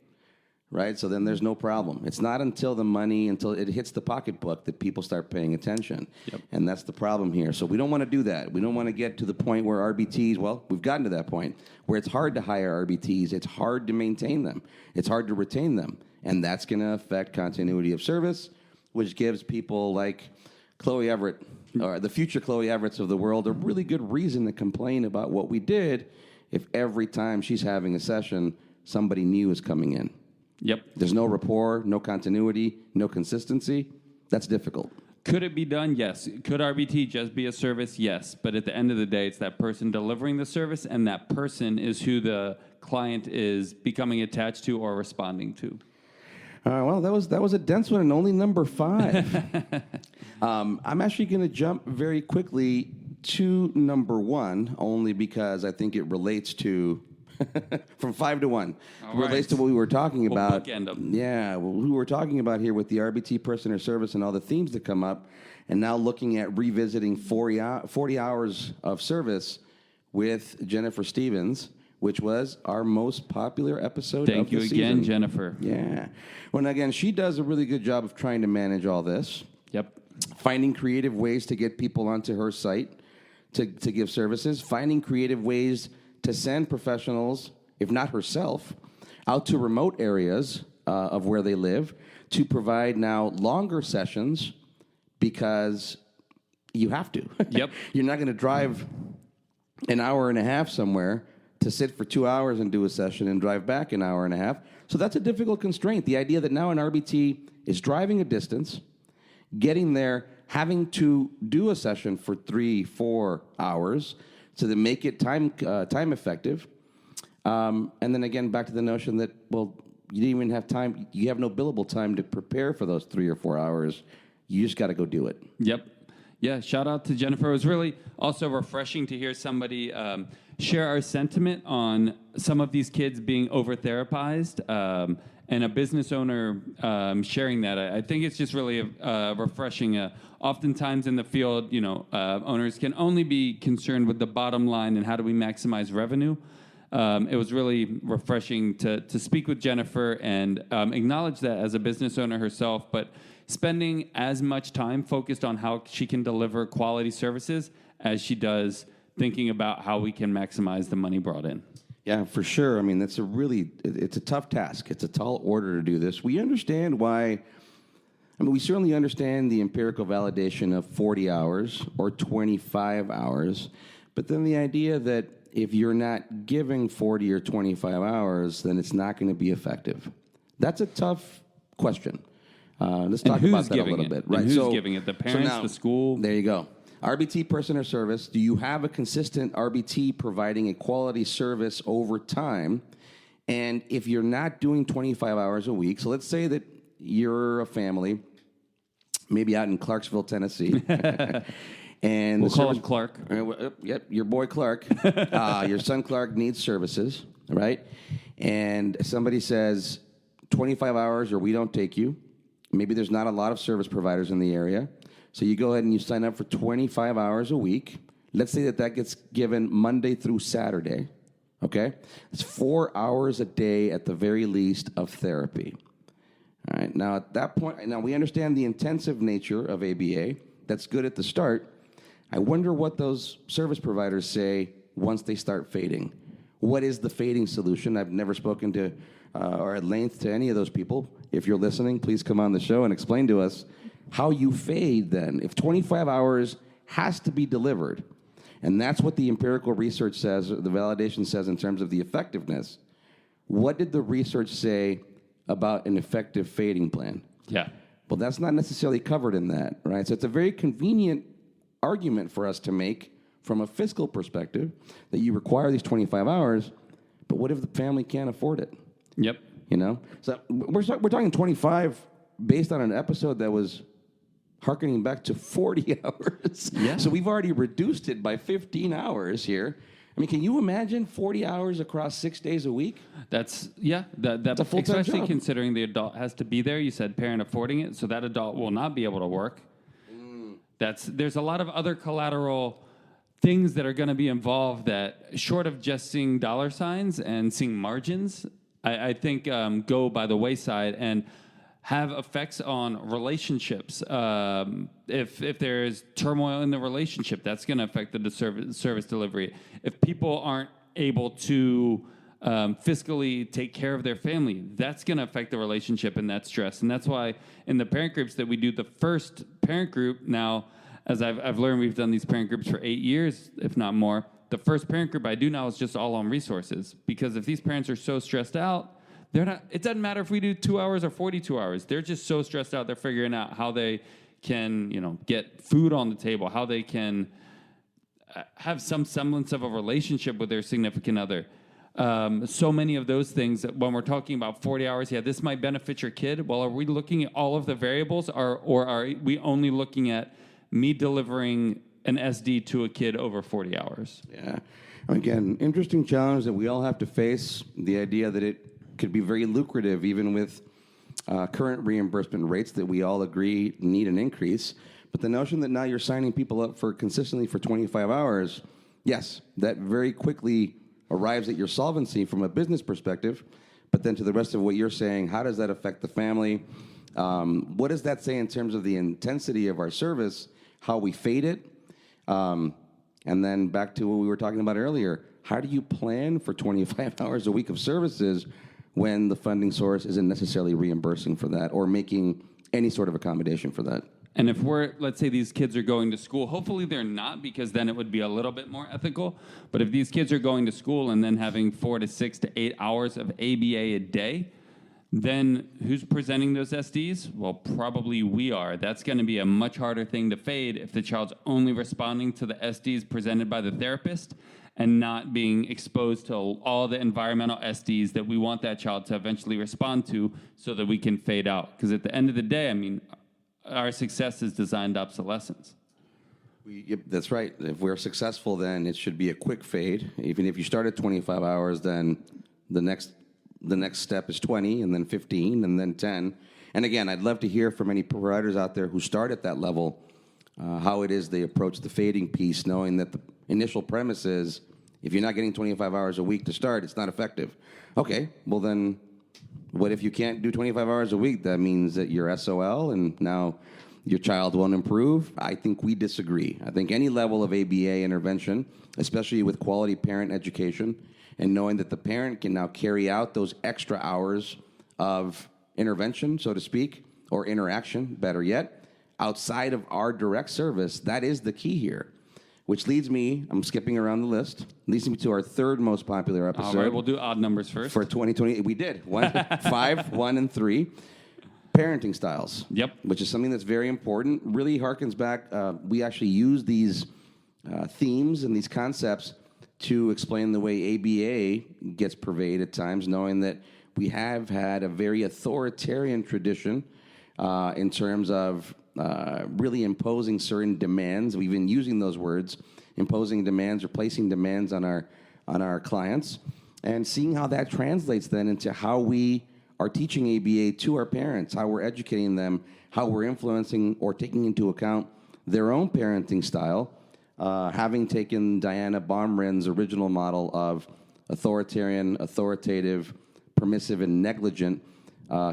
Right? So then there's no problem. It's not until it hits the pocketbook that people start paying attention. Yep. And that's the problem here. So we don't want to do that. We don't want to get to the point where RBTs, well, we've gotten to that point, where it's hard to hire RBTs. It's hard to maintain them. It's hard to retain them. And that's going to affect continuity of service, which gives people like Chloe Everett, or the future Chloe Everetts of the world, a really good reason to complain about what we did if every time she's having a session, somebody new is coming in. Yep. There's no rapport, no continuity, no consistency. That's difficult. Could it be done? Yes. Could RBT just be a service? Yes. But at the end of the day, it's that person delivering the service, and that person is who the client is becoming attached to or responding to. Well, that was a dense one and only number 5. I'm actually going to jump very quickly to number 1, only because I think it relates to from 5 to 1. Relates to what we were talking about. Bookend them. Yeah, well, we were talking about here with the RBT person or service and all the themes that come up, and now looking at revisiting 40 hours of service with Jennifer Stevens, which was our most popular episode Thank of you the again, season. Jennifer. Yeah. Well, and again, she does a really good job of trying to manage all this. Yep. Finding creative ways to get people onto her site to give services. Finding creative ways to send professionals, if not herself, out to remote areas of where they live to provide now longer sessions because you have to. Yep. You're not going to drive an hour and a half somewhere to sit for 2 hours and do a session and drive back an hour and a half. So that's a difficult constraint. The idea that now an RBT is driving a distance, getting there, having to do a session for 3-4 hours to then make it time effective. And then again, back to the notion that, well, you didn't even have time. You have no billable time to prepare for those 3 or 4 hours. You just got to go do it. Yep. Yeah, shout out to Jennifer. It was really also refreshing to hear somebody share our sentiment on some of these kids being over-therapized and a business owner sharing that. I think it's just really refreshing. Oftentimes in the field, owners can only be concerned with the bottom line and how do we maximize revenue. It was really refreshing to speak with Jennifer and acknowledge that as a business owner herself, but spending as much time focused on how she can deliver quality services as she does thinking about how we can maximize the money brought in. Yeah, for sure. I mean, it's a tough task. It's a tall order to do this. We understand why. We certainly understand the empirical validation of 40 hours or 25 hours, but then the idea that if you're not giving 40 or 25 hours, then it's not going to be effective. That's a tough question. Let's talk about that a little bit. Right. And who's giving it? The parents, the school? There you go. RBT person or service. Do you have a consistent RBT providing a quality service over time? And if you're not doing 25 hours a week, so let's say that you're a family, maybe out in Clarksville, Tennessee. And we'll call him Clark. Yep, your boy Clark. Your son Clark needs services, right? And somebody says 25 hours or we don't take you. Maybe there's not a lot of service providers in the area. So you go ahead and you sign up for 25 hours a week. Let's say that gets given Monday through Saturday, okay? It's 4 hours a day at the very least of therapy. All right, now at that point, now we understand the intensive nature of ABA. That's good at the start. I wonder what those service providers say once they start fading. What is the fading solution? I've never spoken to or at length to any of those people. If you're listening, please come on the show and explain to us how you fade then. If 25 hours has to be delivered, and that's what the empirical research says, the validation says in terms of the effectiveness, what did the research say about an effective fading plan? Yeah. Well, that's not necessarily covered in that, right? So it's a very convenient argument for us to make from a fiscal perspective that you require these 25 hours, but what if the family can't afford it? Yep. So we're talking 25 based on an episode that was hearkening back to 40 hours. Yeah. So we've already reduced it by 15 hours here. I mean, can you imagine 40 hours across 6 days a week? That's a full-time especially job. Considering the adult has to be there. You said parent affording it, so that adult will not be able to work. There's a lot of other collateral things that are going to be involved that, short of just seeing dollar signs and seeing margins, I think go by the wayside and have effects on relationships. If there's turmoil in the relationship, that's going to affect the service delivery. If people aren't able to fiscally take care of their family, that's going to affect the relationship and that stress. And that's why in the parent groups that we do, the first parent group now, as I've learned, we've done these parent groups for 8 years, if not more. The first parent group I do now is just all on resources, because if these parents are so stressed out, they're not. It doesn't matter if we do 2 hours or 42 hours. They're just so stressed out. They're figuring out how they can, get food on the table, how they can have some semblance of a relationship with their significant other. So many of those things that when we're talking about 40 hours, this might benefit your kid. Well, are we looking at all of the variables or are we only looking at me delivering an SD to a kid over 40 hours? Yeah. Again, interesting challenge that we all have to face, the idea that it could be very lucrative even with current reimbursement rates that we all agree need an increase. But the notion that now you're signing people up for consistently for 25 hours, yes, that very quickly arrives at your solvency from a business perspective. But then to the rest of what you're saying, how does that affect the family? What does that say in terms of the intensity of our service, how we fade it? And then back to what we were talking about earlier, how do you plan for 25 hours a week of services when the funding source isn't necessarily reimbursing for that or making any sort of accommodation for that? And if let's say these kids are going to school, hopefully they're not, because then it would be a little bit more ethical. But if these kids are going to school and then having 4 to 6 to 8 hours of ABA a day, then who's presenting those SDs? Well, probably we are. That's going to be a much harder thing to fade if the child's only responding to the SDs presented by the therapist and not being exposed to all the environmental SDs that we want that child to eventually respond to so that we can fade out. Because at the end of the day, our success is designed obsolescence. That's right. If we're successful, then it should be a quick fade. Even if you start at 25 hours, then the next step is 20, and then 15, and then 10. And again, I'd love to hear from any providers out there who start at that level, how it is they approach the fading piece, knowing that the initial premise is, if you're not getting 25 hours a week to start, it's not effective. Okay, well then, what if you can't do 25 hours a week? That means that you're SOL, and now your child won't improve? I think we disagree. I think any level of ABA intervention, especially with quality parent education, and knowing that the parent can now carry out those extra hours of intervention, so to speak, or interaction, better yet, outside of our direct service, that is the key here. Which leads me, I'm skipping around the list, leads me to our third most popular episode. All right, we'll do odd numbers first. For 2020, we did. 5, 1, and 3. Parenting styles. Yep. Which is something that's very important. Really harkens back, we actually use these themes and these concepts to explain the way ABA gets purveyed at times, knowing that we have had a very authoritarian tradition in terms of really imposing certain demands. We've been using those words, imposing demands or placing demands on our clients, and seeing how that translates then into how we are teaching ABA to our parents, how we're educating them, how we're influencing or taking into account their own parenting style, having taken Diana Baumrin's original model of authoritarian, authoritative, permissive, and negligent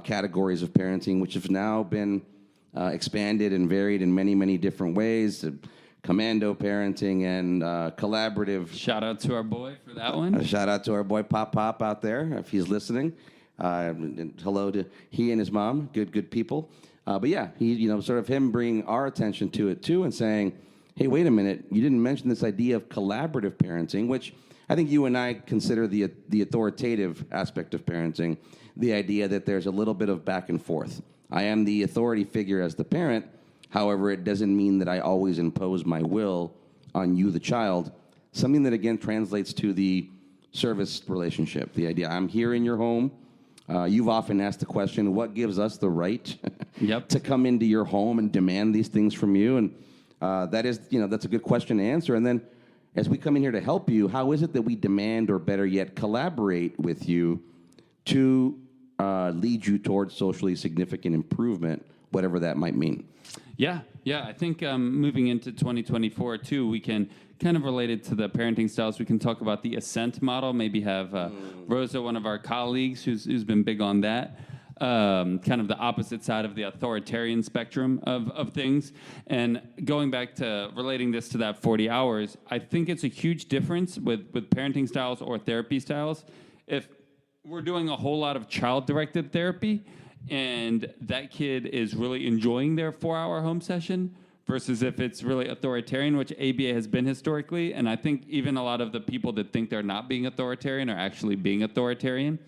categories of parenting, which have now been expanded and varied in many, many different ways. Commando parenting and collaborative. Shout out to our boy for that one. Shout out to our boy Pop out there if he's listening. And hello to he and his mom, good people. But yeah, he sort of him bringing our attention to it too, and saying, hey, wait a minute, you didn't mention this idea of collaborative parenting, which I think you and I consider the authoritative aspect of parenting, the idea that there's a little bit of back and forth. I am the authority figure as the parent. However, it doesn't mean that I always impose my will on you, the child. Something that, again, translates to the service relationship. The idea, I'm here in your home. You've often asked the question, what gives us the right to come into your home and demand these things from you? And that's a good question to answer. And then as we come in here to help you, how is it that we demand, or better yet, collaborate with you to lead you towards socially significant improvement, whatever that might mean? Yeah. I think moving into 2024, too, we can kind of relate it to the parenting styles. We can talk about the Ascent model, maybe have Rosa, one of our colleagues, who's been big on that. Kind of the opposite side of the authoritarian spectrum of things. And going back to relating this to that 40 hours, I think it's a huge difference with parenting styles or therapy styles. If we're doing a whole lot of child-directed therapy and that kid is really enjoying their 4-hour home session versus if it's really authoritarian, which ABA has been historically. And I think even a lot of the people that think they're not being authoritarian are actually being authoritarian.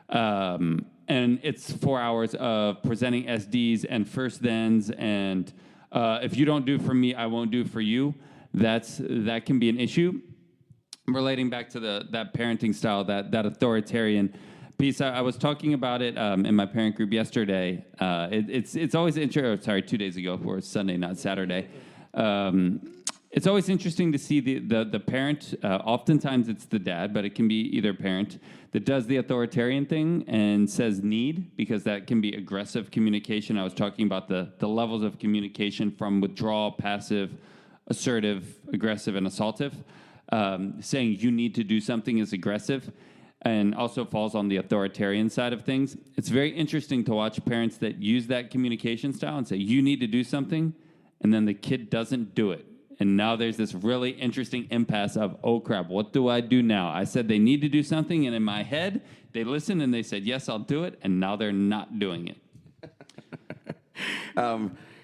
And it's 4 hours of presenting SDs and first thens, and if you don't do for me, I won't do for you. That can be an issue. Relating back to that parenting style, that authoritarian piece, I was talking about it in my parent group yesterday. It's always interesting. Sorry, 2 days ago, or Sunday, not Saturday. It's always interesting to see the parent. Oftentimes it's the dad, but it can be either parent that does the authoritarian thing and says need, because that can be aggressive communication. I was talking about the levels of communication from withdrawal, passive, assertive, aggressive, and assaultive. Saying you need to do something is aggressive and also falls on the authoritarian side of things. It's very interesting to watch parents that use that communication style and say, you need to do something, and then the kid doesn't do it. And now there's this really interesting impasse of, oh, crap, what do I do now? I said they need to do something, and in my head, they listened and they said, yes, I'll do it, and now they're not doing it.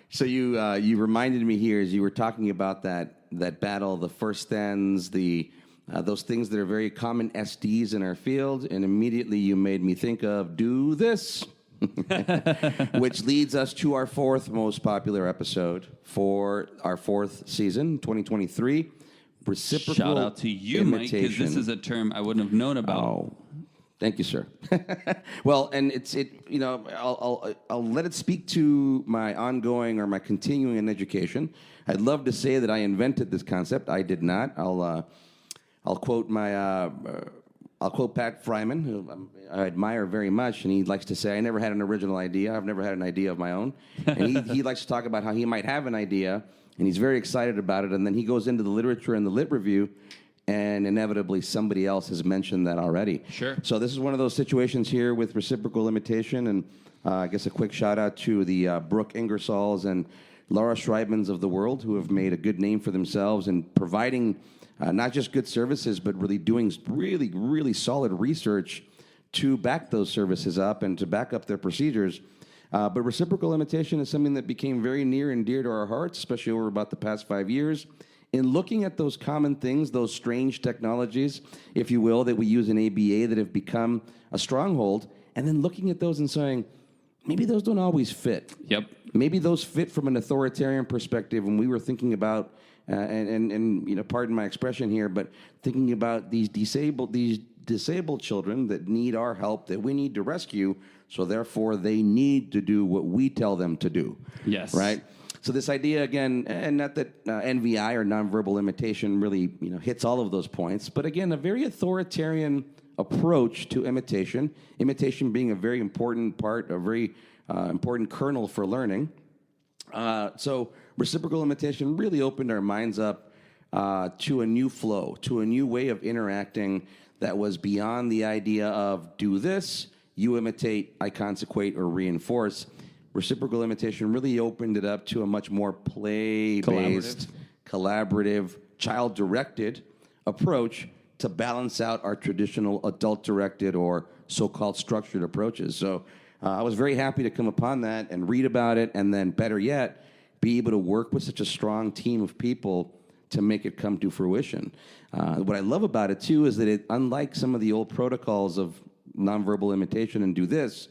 So you reminded me here as you were talking about that battle, the first thens, those things that are very common SDs in our field, and immediately you made me think of do this, which leads us to our fourth most popular episode for our fourth season, 2023, reciprocal Shout out to you, Mike, because this is a term I wouldn't have known about. Oh, thank you, sir. Well, and I'll let it speak to my ongoing or my continuing in education. I'd love to say that I invented this concept. I did not. I'll quote Pat Fryman, who I admire very much, and he likes to say, I never had an original idea. I've never had an idea of my own. And he likes to talk about how he might have an idea, and he's very excited about it, and then he goes into the literature and the lit review, and inevitably somebody else has mentioned that already. Sure. So this is one of those situations here with reciprocal imitation, and I guess a quick shout-out to the Brooke Ingersolls and Laura Schreibmans of the world, who have made a good name for themselves in providing not just good services, but really doing really, really solid research to back those services up and to back up their procedures. But reciprocal imitation is something that became very near and dear to our hearts, especially over about the past 5 years. In looking at those common things, those strange technologies, if you will, that we use in ABA that have become a stronghold, and then looking at those and saying, maybe those don't always fit. Yep. Maybe those fit from an authoritarian perspective when we were thinking about, and you know, pardon my expression here, but thinking about these disabled children that need our help, that we need to rescue, so therefore they need to do what we tell them to do. Yes. Right? So this idea, again, and not that NVI or nonverbal imitation really hits all of those points, but again, a very authoritarian approach to imitation, imitation being a very important part, a very important kernel for learning. So reciprocal imitation really opened our minds up to a new flow, to a new way of interacting that was beyond the idea of do this, you imitate, I consequate or reinforce. Reciprocal imitation really opened it up to a much more play-based, collaborative, child-directed approach to balance out our traditional adult-directed or so-called structured approaches. So I was very happy to come upon that and read about it, and then better yet, be able to work with such a strong team of people to make it come to fruition. What I love about it, too, is that it, unlike some of the old protocols of nonverbal imitation and do this,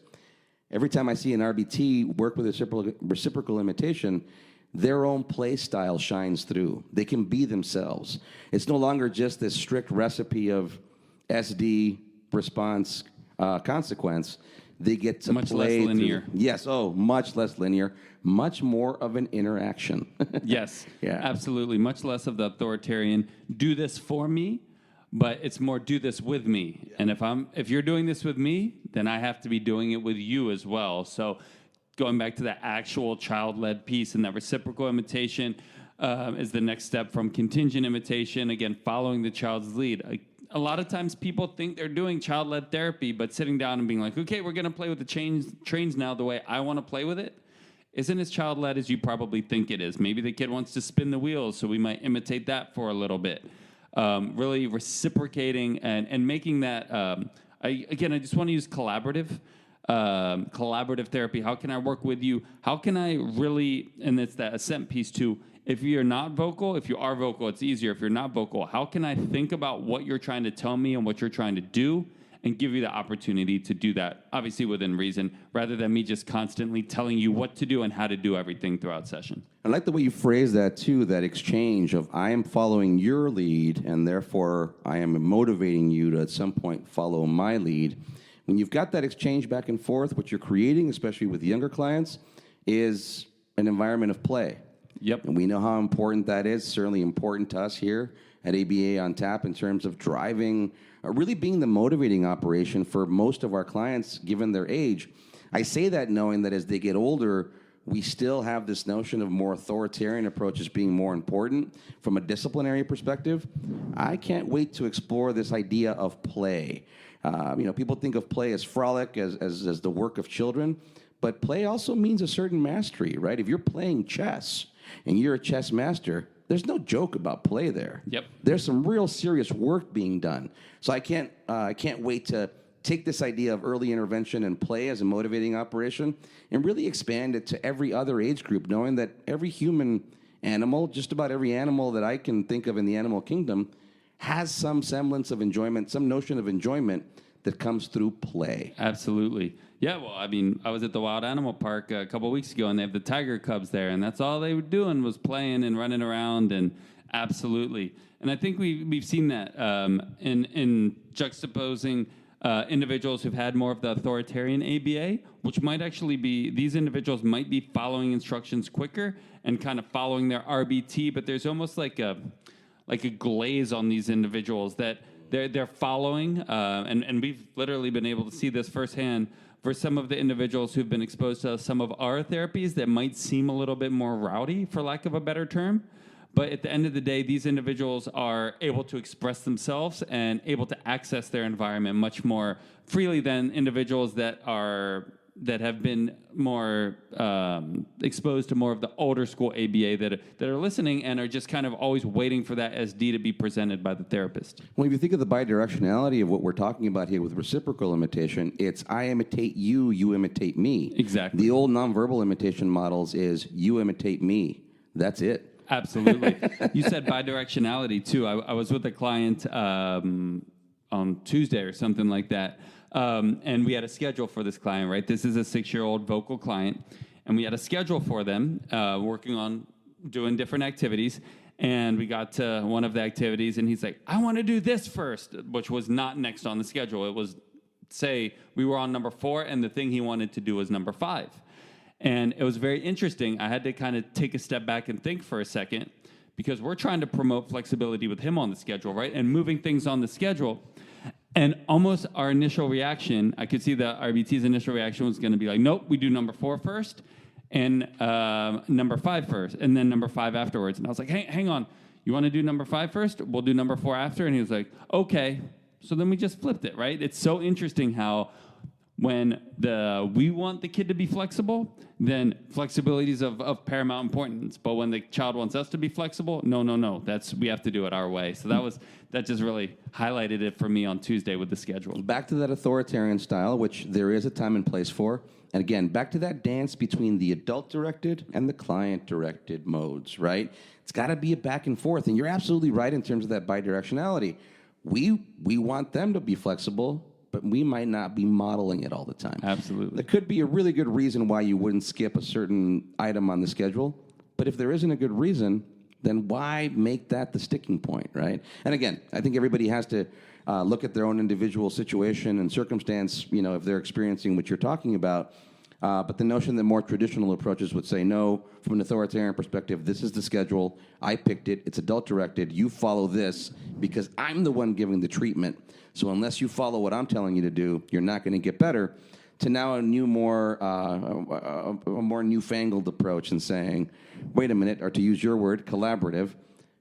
every time I see an RBT work with reciprocal imitation, their own play style shines through. They can be themselves. It's no longer just this strict recipe of SD, response, consequence. They get to much play less linear. through. Yes, much less linear. Much more of an interaction. Yes, Yeah. absolutely. Much less of the authoritarian, do this for me, but it's more do this with me. Yeah. And if you're doing this with me, then I have to be doing it with you as well. So going back to that actual child-led piece and that reciprocal imitation is the next step from contingent imitation, again, following the child's lead. A lot of times people think they're doing child-led therapy, but sitting down and being like, okay, we're going to play with the trains now the way I want to play with it, isn't as child-led as you probably think it is. Maybe the kid wants to spin the wheels, so we might imitate that for a little bit. Really reciprocating and making that, I just want to use collaborative therapy. How can I work with you? How can I really, and it's that assent piece too, if you're not vocal, if you are vocal, it's easier. If you're not vocal, how can I think about what you're trying to tell me and what you're trying to do and give you the opportunity to do that, obviously within reason, rather than me just constantly telling you what to do and how to do everything throughout session. I like the way you phrase that, too, that exchange of I am following your lead, and therefore I am motivating you to at some point follow my lead. When you've got that exchange back and forth, what you're creating, especially with younger clients, is an environment of play. Yep. And we know how important that is, certainly important to us here at ABA on Tap in terms of driving, really being the motivating operation for most of our clients given their age. I say that knowing that as they get older, we still have this notion of more authoritarian approaches being more important from a disciplinary perspective. I can't wait to explore this idea of play. People think of play as frolic, as the work of children, but play also means a certain mastery, right? If you're playing chess and you're a chess master, there's no joke about play there. Yep. There's some real serious work being done. So I can't wait to take this idea of early intervention and play as a motivating operation and really expand it to every other age group, knowing that every human animal, just about every animal that I can think of in the animal kingdom, has some semblance of enjoyment, some notion of enjoyment that comes through play. Absolutely. Yeah, well, I mean, I was at the Wild Animal Park a couple of weeks ago, and they have the tiger cubs there, and that's all they were doing was playing and running around, and absolutely. And I think we've seen that in juxtaposing individuals who've had more of the authoritarian ABA, which might actually be, these individuals might be following instructions quicker and kind of following their RBT, but there's almost like a glaze on these individuals that they're following, and we've literally been able to see this firsthand for some of the individuals who've been exposed to some of our therapies that might seem a little bit more rowdy, for lack of a better term. But at the end of the day, these individuals are able to express themselves and able to access their environment much more freely than individuals that have been more exposed to more of the older school ABA that are listening and are just kind of always waiting for that SD to be presented by the therapist. Well, if you think of the bidirectionality of what we're talking about here with reciprocal imitation, it's I imitate you, you imitate me. Exactly. The old nonverbal imitation models is you imitate me. That's it. Absolutely. You said bidirectionality, too. I was with a client on Tuesday or something like that, and we had a schedule for this client, right? This is a 6-year-old vocal client, and we had a schedule for them working on doing different activities, and we got to one of the activities, and he's like, I want to do this first, which was not next on the schedule. It was, say, we were on number 4, and the thing he wanted to do was number 5. And it was very interesting. I had to kind of take a step back and think for a second because we're trying to promote flexibility with him on the schedule, right? And moving things on the schedule. And almost our initial reaction, I could see that RBT's initial reaction was going to be like, nope, we do number 4 first and number 5 first, and then number 5 afterwards. And I was like, hey, hang on. You want to do number 5 first? We'll do number 4 after. And he was like, okay. So then we just flipped it, right? It's so interesting how when we want the kid to be flexible, then flexibility is of paramount importance. But when the child wants us to be flexible, no. We have to do it our way. So that just really highlighted it for me on Tuesday with the schedule. Back to that authoritarian style, which there is a time and place for. And again, back to that dance between the adult-directed and the client-directed modes, right? It's got to be a back and forth. And you're absolutely right in terms of that bidirectionality. We want them to be flexible, but we might not be modeling it all the time. Absolutely. There could be a really good reason why you wouldn't skip a certain item on the schedule, but if there isn't a good reason, then why make that the sticking point, right? And again, I think everybody has to look at their own individual situation and circumstance, if they're experiencing what you're talking about. But the notion that more traditional approaches would say, no, from an authoritarian perspective, this is the schedule, I picked it, it's adult-directed, you follow this because I'm the one giving the treatment. So unless you follow what I'm telling you to do, you're not going to get better. To now a more newfangled approach and saying, wait a minute, or to use your word, collaborative.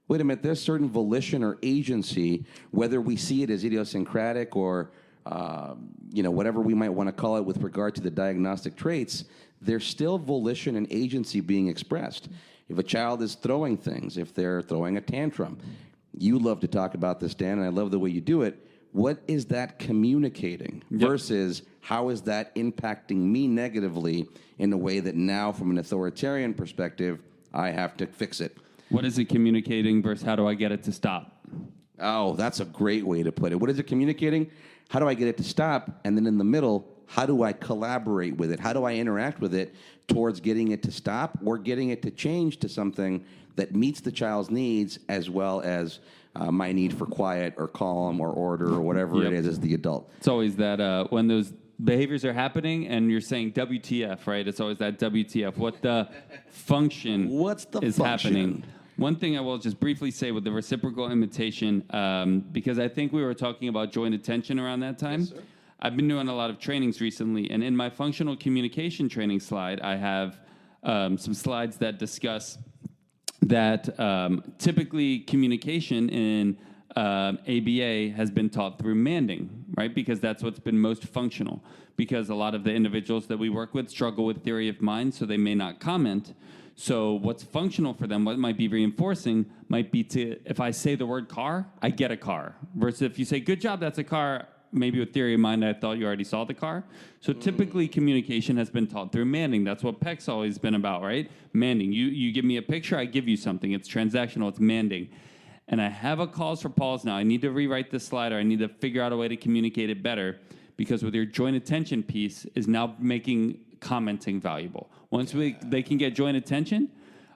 Wait a minute, there's certain volition or agency, whether we see it as idiosyncratic or whatever we might want to call it with regard to the diagnostic traits, there's still volition and agency being expressed. If a child is throwing things, if they're throwing a tantrum, you love to talk about this, Dan, and I love the way you do it. What is that communicating versus how is that impacting me negatively in a way that now, from an authoritarian perspective, I have to fix it? What is it communicating versus how do I get it to stop? Oh, that's a great way to put it. What is it communicating? How do I get it to stop? And then in the middle, how do I collaborate with it? How do I interact with it towards getting it to stop or getting it to change to something that meets the child's needs as well as my need for quiet or calm or order or whatever it is as the adult? It's always that when those behaviors are happening and you're saying WTF, right? It's always that WTF. What the function is happening? One thing I will just briefly say with the reciprocal imitation, because I think we were talking about joint attention around that time. Yes, sir. I've been doing a lot of trainings recently, and in my functional communication training slide, I have some slides that discuss that typically communication in ABA has been taught through manding, right? Because that's what's been most functional. Because a lot of the individuals that we work with struggle with theory of mind, so they may not comment. So what's functional for them, what might be reinforcing, might be to, if I say the word car, I get a car. Versus if you say, good job, that's a car, maybe with theory of mind, I thought you already saw the car. So typically communication has been taught through manding. That's what PEC's always been about, right? Manding. You give me a picture, I give you something. It's transactional, it's manding. And I have a cause for pause now. I need to rewrite this slide, or I need to figure out a way to communicate it better, because with your joint attention piece is now making commenting valuable. Once they can get joint attention,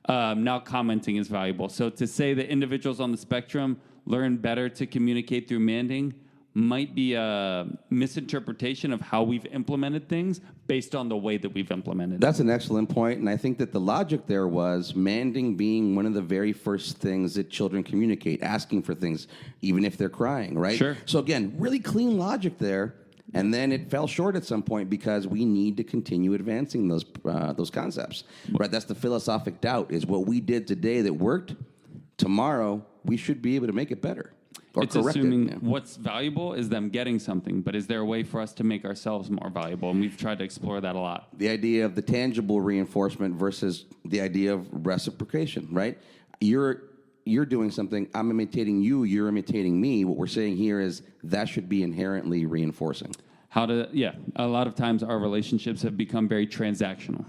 now commenting is valuable. So to say that individuals on the spectrum learn better to communicate through manding might be a misinterpretation of how we've implemented things based on the way that we've implemented. That's an excellent point, and I think that the logic there was manding being one of the very first things that children communicate, asking for things, even if they're crying, right? Sure. So again, really clean logic there, and then it fell short at some point because we need to continue advancing those concepts, right? That's the philosophic doubt, is what we did today that worked, tomorrow we should be able to make it better. It's assuming what's valuable is them getting something, but is there a way for us to make ourselves more valuable? And we've tried to explore that a lot. The idea of the tangible reinforcement versus the idea of reciprocation, right? You're doing something, I'm imitating you, you're imitating me. What we're saying here is that should be inherently reinforcing. A lot of times our relationships have become very transactional.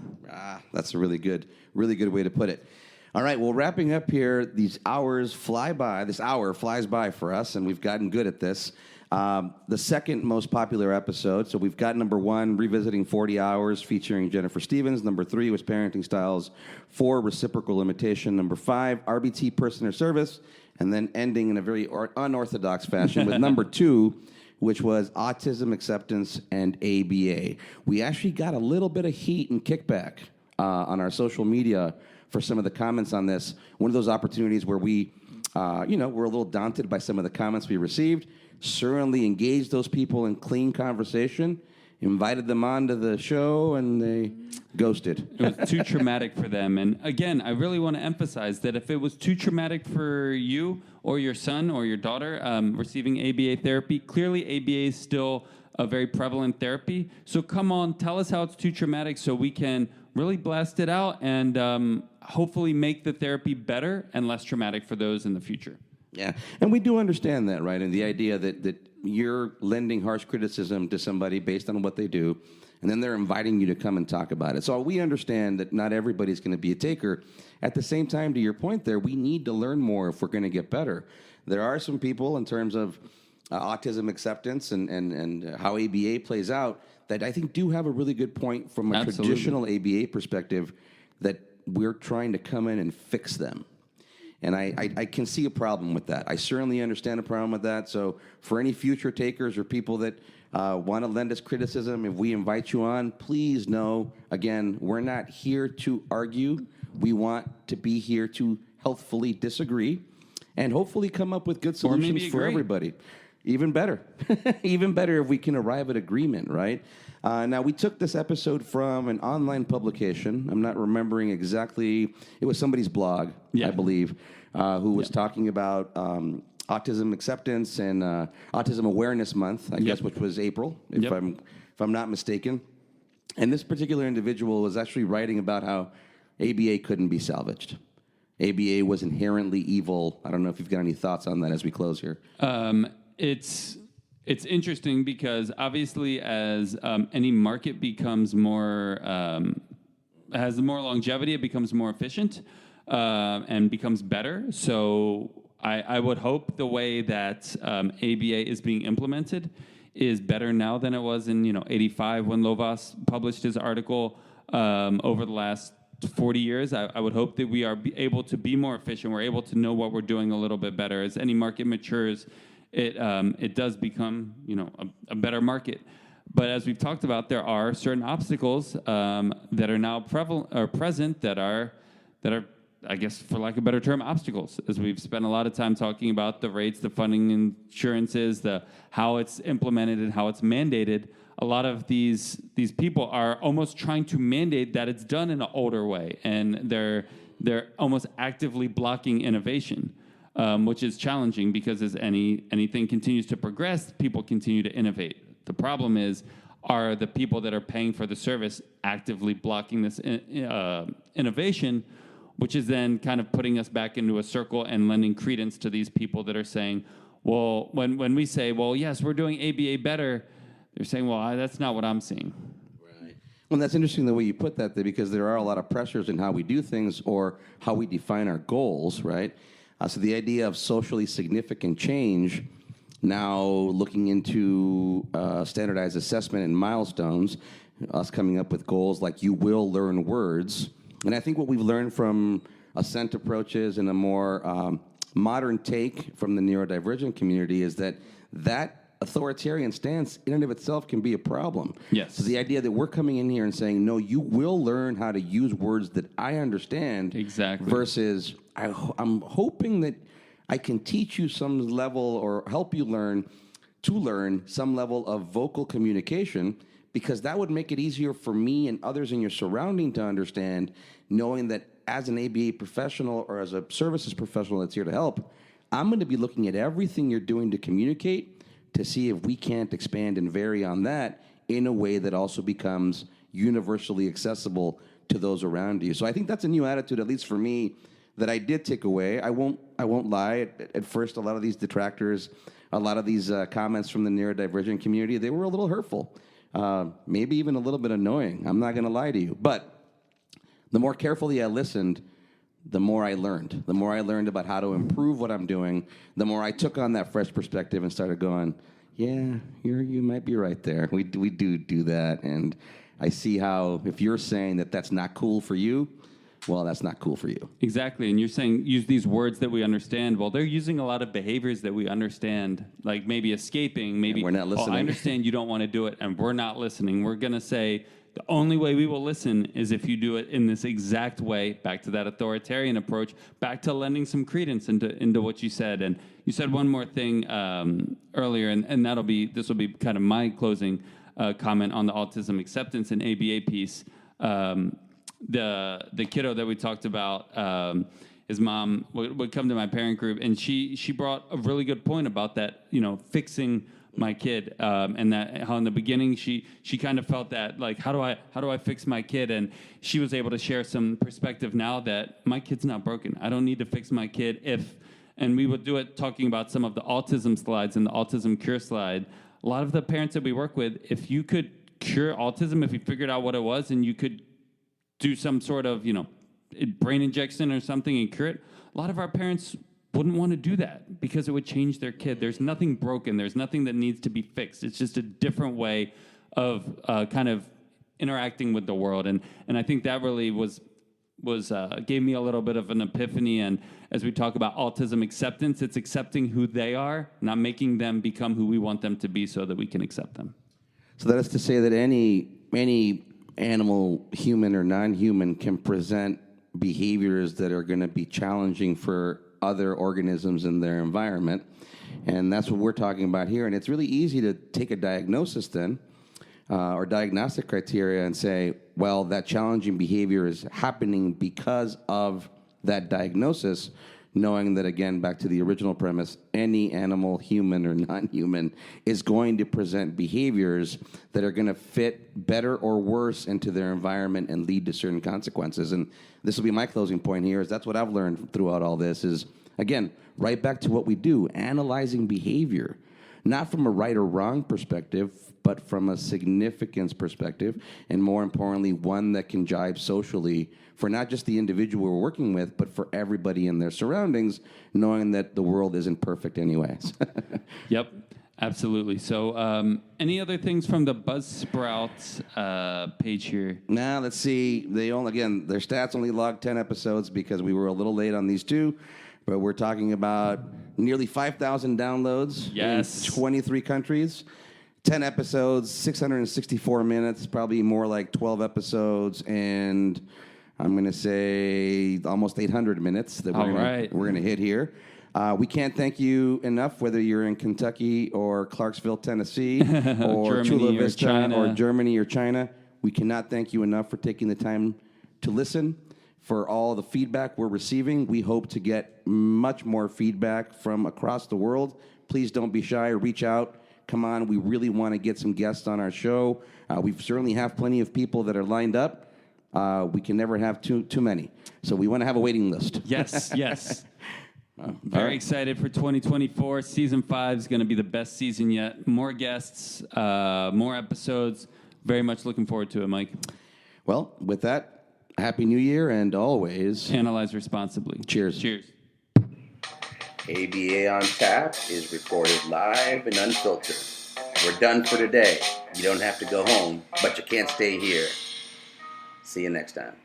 That's a really good way to put it. All right, well, wrapping up here, these hours fly by. This hour flies by for us, and we've gotten good at this. The second most popular episode, so we've got number 1, Revisiting 40 Hours, featuring Jennifer Stevens. Number 3 was Parenting Styles 4, Reciprocal Imitation. Number 5, RBT, Person or Service. And then ending in a very unorthodox fashion with number 2, which was Autism Acceptance and ABA. We actually got a little bit of heat and kickback on our social media for some of the comments on this. One of those opportunities where we, were a little daunted by some of the comments we received. Certainly engaged those people in clean conversation, invited them onto the show, and they ghosted. It was too traumatic for them. And again, I really want to emphasize that if it was too traumatic for you or your son or your daughter receiving ABA therapy, clearly ABA is still a very prevalent therapy. So come on, tell us how it's too traumatic so we can really blast it out and hopefully make the therapy better and less traumatic for those in the future. Yeah, and we do understand that, right? And the idea that you're lending harsh criticism to somebody based on what they do, and then they're inviting you to come and talk about it. So we understand that not everybody's going to be a taker. At the same time, to your point there, we need to learn more if we're going to get better. There are some people in terms of autism acceptance and how ABA plays out that I think do have a really good point from a traditional ABA perspective, that we're trying to come in and fix them. And I can see a problem with that. I certainly understand a problem with that. So for any future takers or people that want to lend us criticism, if we invite you on, please know, again, we're not here to argue. We want to be here to healthfully disagree and hopefully come up with good solutions for everybody. Even better. Even better if we can arrive at agreement, right? Now, we took this episode from an online publication. I'm not remembering exactly. It was somebody's blog, I believe, who was talking about autism acceptance and Autism Awareness Month, I guess, which was April, if I'm not mistaken. And this particular individual was actually writing about how ABA couldn't be salvaged. ABA was inherently evil. I don't know if you've got any thoughts on that as we close here. It's interesting because obviously as any market becomes more, has more longevity, it becomes more efficient and becomes better. So I would hope the way that ABA is being implemented is better now than it was in 85 when Lovas published his article. Over the last 40 years, I would hope that we are able to be more efficient. We're able to know what we're doing a little bit better. As any market matures, it does become a better market. But as we've talked about, there are certain obstacles that are now present that are, I guess, for lack of a better term, obstacles. As we've spent a lot of time talking about the rates, the funding insurances, how it's implemented and how it's mandated. A lot of these people are almost trying to mandate that it's done in an older way, and they're almost actively blocking innovation, which is challenging because as anything continues to progress, people continue to innovate. The problem is, are the people that are paying for the service actively blocking this innovation, which is then kind of putting us back into a circle and lending credence to these people that are saying, well, when we say, well, yes, we're doing ABA better, they're saying, well, that's not what I'm seeing. Right. Well, that's interesting the way you put that there, because there are a lot of pressures in how we do things or how we define our goals, right? So the idea of socially significant change, now looking into standardized assessment and milestones, us coming up with goals like you will learn words. And I think what we've learned from assent approaches and a more modern take from the neurodivergent community is that authoritarian stance in and of itself can be a problem. Yes. So the idea that we're coming in here and saying, no, you will learn how to use words that I understand. Exactly. Versus I'm hoping that I can teach you some level or help you learn some level of vocal communication, because that would make it easier for me and others in your surrounding to understand, knowing that as an ABA professional or as a services professional that's here to help, I'm going to be looking at everything you're doing to communicate to see if we can't expand and vary on that in a way that also becomes universally accessible to those around you. So I think that's a new attitude, at least for me, that I did take away. I won't lie. At first, a lot of these detractors, a lot of these comments from the neurodivergent community, they were a little hurtful, maybe even a little bit annoying. I'm not going to lie to you. But the more carefully I listened, the more I learned. The more I learned about how to improve what I'm doing, the more I took on that fresh perspective and started going, yeah, you might be right there. We do that. And I see how if you're saying that that's not cool for you, well, that's not cool for you. Exactly. And you're saying use these words that we understand. Well, they're using a lot of behaviors that we understand, like maybe escaping, maybe, and we're not listening. I understand you don't want to do it, and we're not listening. We're going to say, the only way we will listen is if you do it in this exact way, back to that authoritarian approach, back to lending some credence into what you said. And you said one more thing earlier, and this will be kind of my closing comment on the autism acceptance and ABA piece. The kiddo that we talked about, his mom would come to my parent group, and she brought a really good point about that, fixing my kid, and that how in the beginning she kind of felt that, like, how do I fix my kid? And she was able to share some perspective now that my kid's not broken. I don't need to fix my kid and we would do it talking about some of the autism slides and the autism cure slide. A lot of the parents that we work with, if you could cure autism, if you figured out what it was and you could do some sort of, brain injection or something and cure it, a lot of our parents wouldn't want to do that because it would change their kid. There's nothing broken. There's nothing that needs to be fixed. It's just a different way of kind of interacting with the world. And I think that really gave me a little bit of an epiphany. And as we talk about autism acceptance, it's accepting who they are, not making them become who we want them to be so that we can accept them. So that is to say that any animal, human or non-human, can present behaviors that are going to be challenging for other organisms in their environment. And that's what we're talking about here. And it's really easy to take a diagnosis then, or diagnostic criteria, and say, well, that challenging behavior is happening because of that diagnosis, knowing that, again, back to the original premise, any animal, human or non-human, is going to present behaviors that are going to fit better or worse into their environment and lead to certain consequences. And this will be my closing point here, is that's what I've learned throughout all this is, again, right back to what we do, analyzing behavior. not from a right or wrong perspective, but from a significance perspective, and more importantly, one that can jibe socially for not just the individual we're working with, but for everybody in their surroundings, knowing that the world isn't perfect anyways. Yep, absolutely. So, any other things from the Buzzsprout page here? Now, let's see. Their stats only logged 10 episodes because we were a little late on these two, but we're talking about nearly 5,000 downloads Yes. in 23 countries. 10 episodes, 664 minutes, probably more like 12 episodes, and I'm going to say almost 800 minutes that we're going to hit here. We can't thank you enough, whether you're in Kentucky or Clarksville, Tennessee, or Chula Vista, or Germany or China. We cannot thank you enough for taking the time to listen, for all the feedback we're receiving. We hope to get much more feedback from across the world. Please don't be shy. Reach out. Come on, we really want to get some guests on our show. We certainly have plenty of people that are lined up. We can never have too many. So we want to have a waiting list. Yes, yes. Very excited for 2024. Season 5 is going to be the best season yet. More guests, more episodes. Very much looking forward to it, Mike. Well, with that, Happy New Year, and always analyze responsibly. Cheers. Cheers. ABA on Tap is recorded live and unfiltered. We're done for today. You don't have to go home, but you can't stay here. See you next time.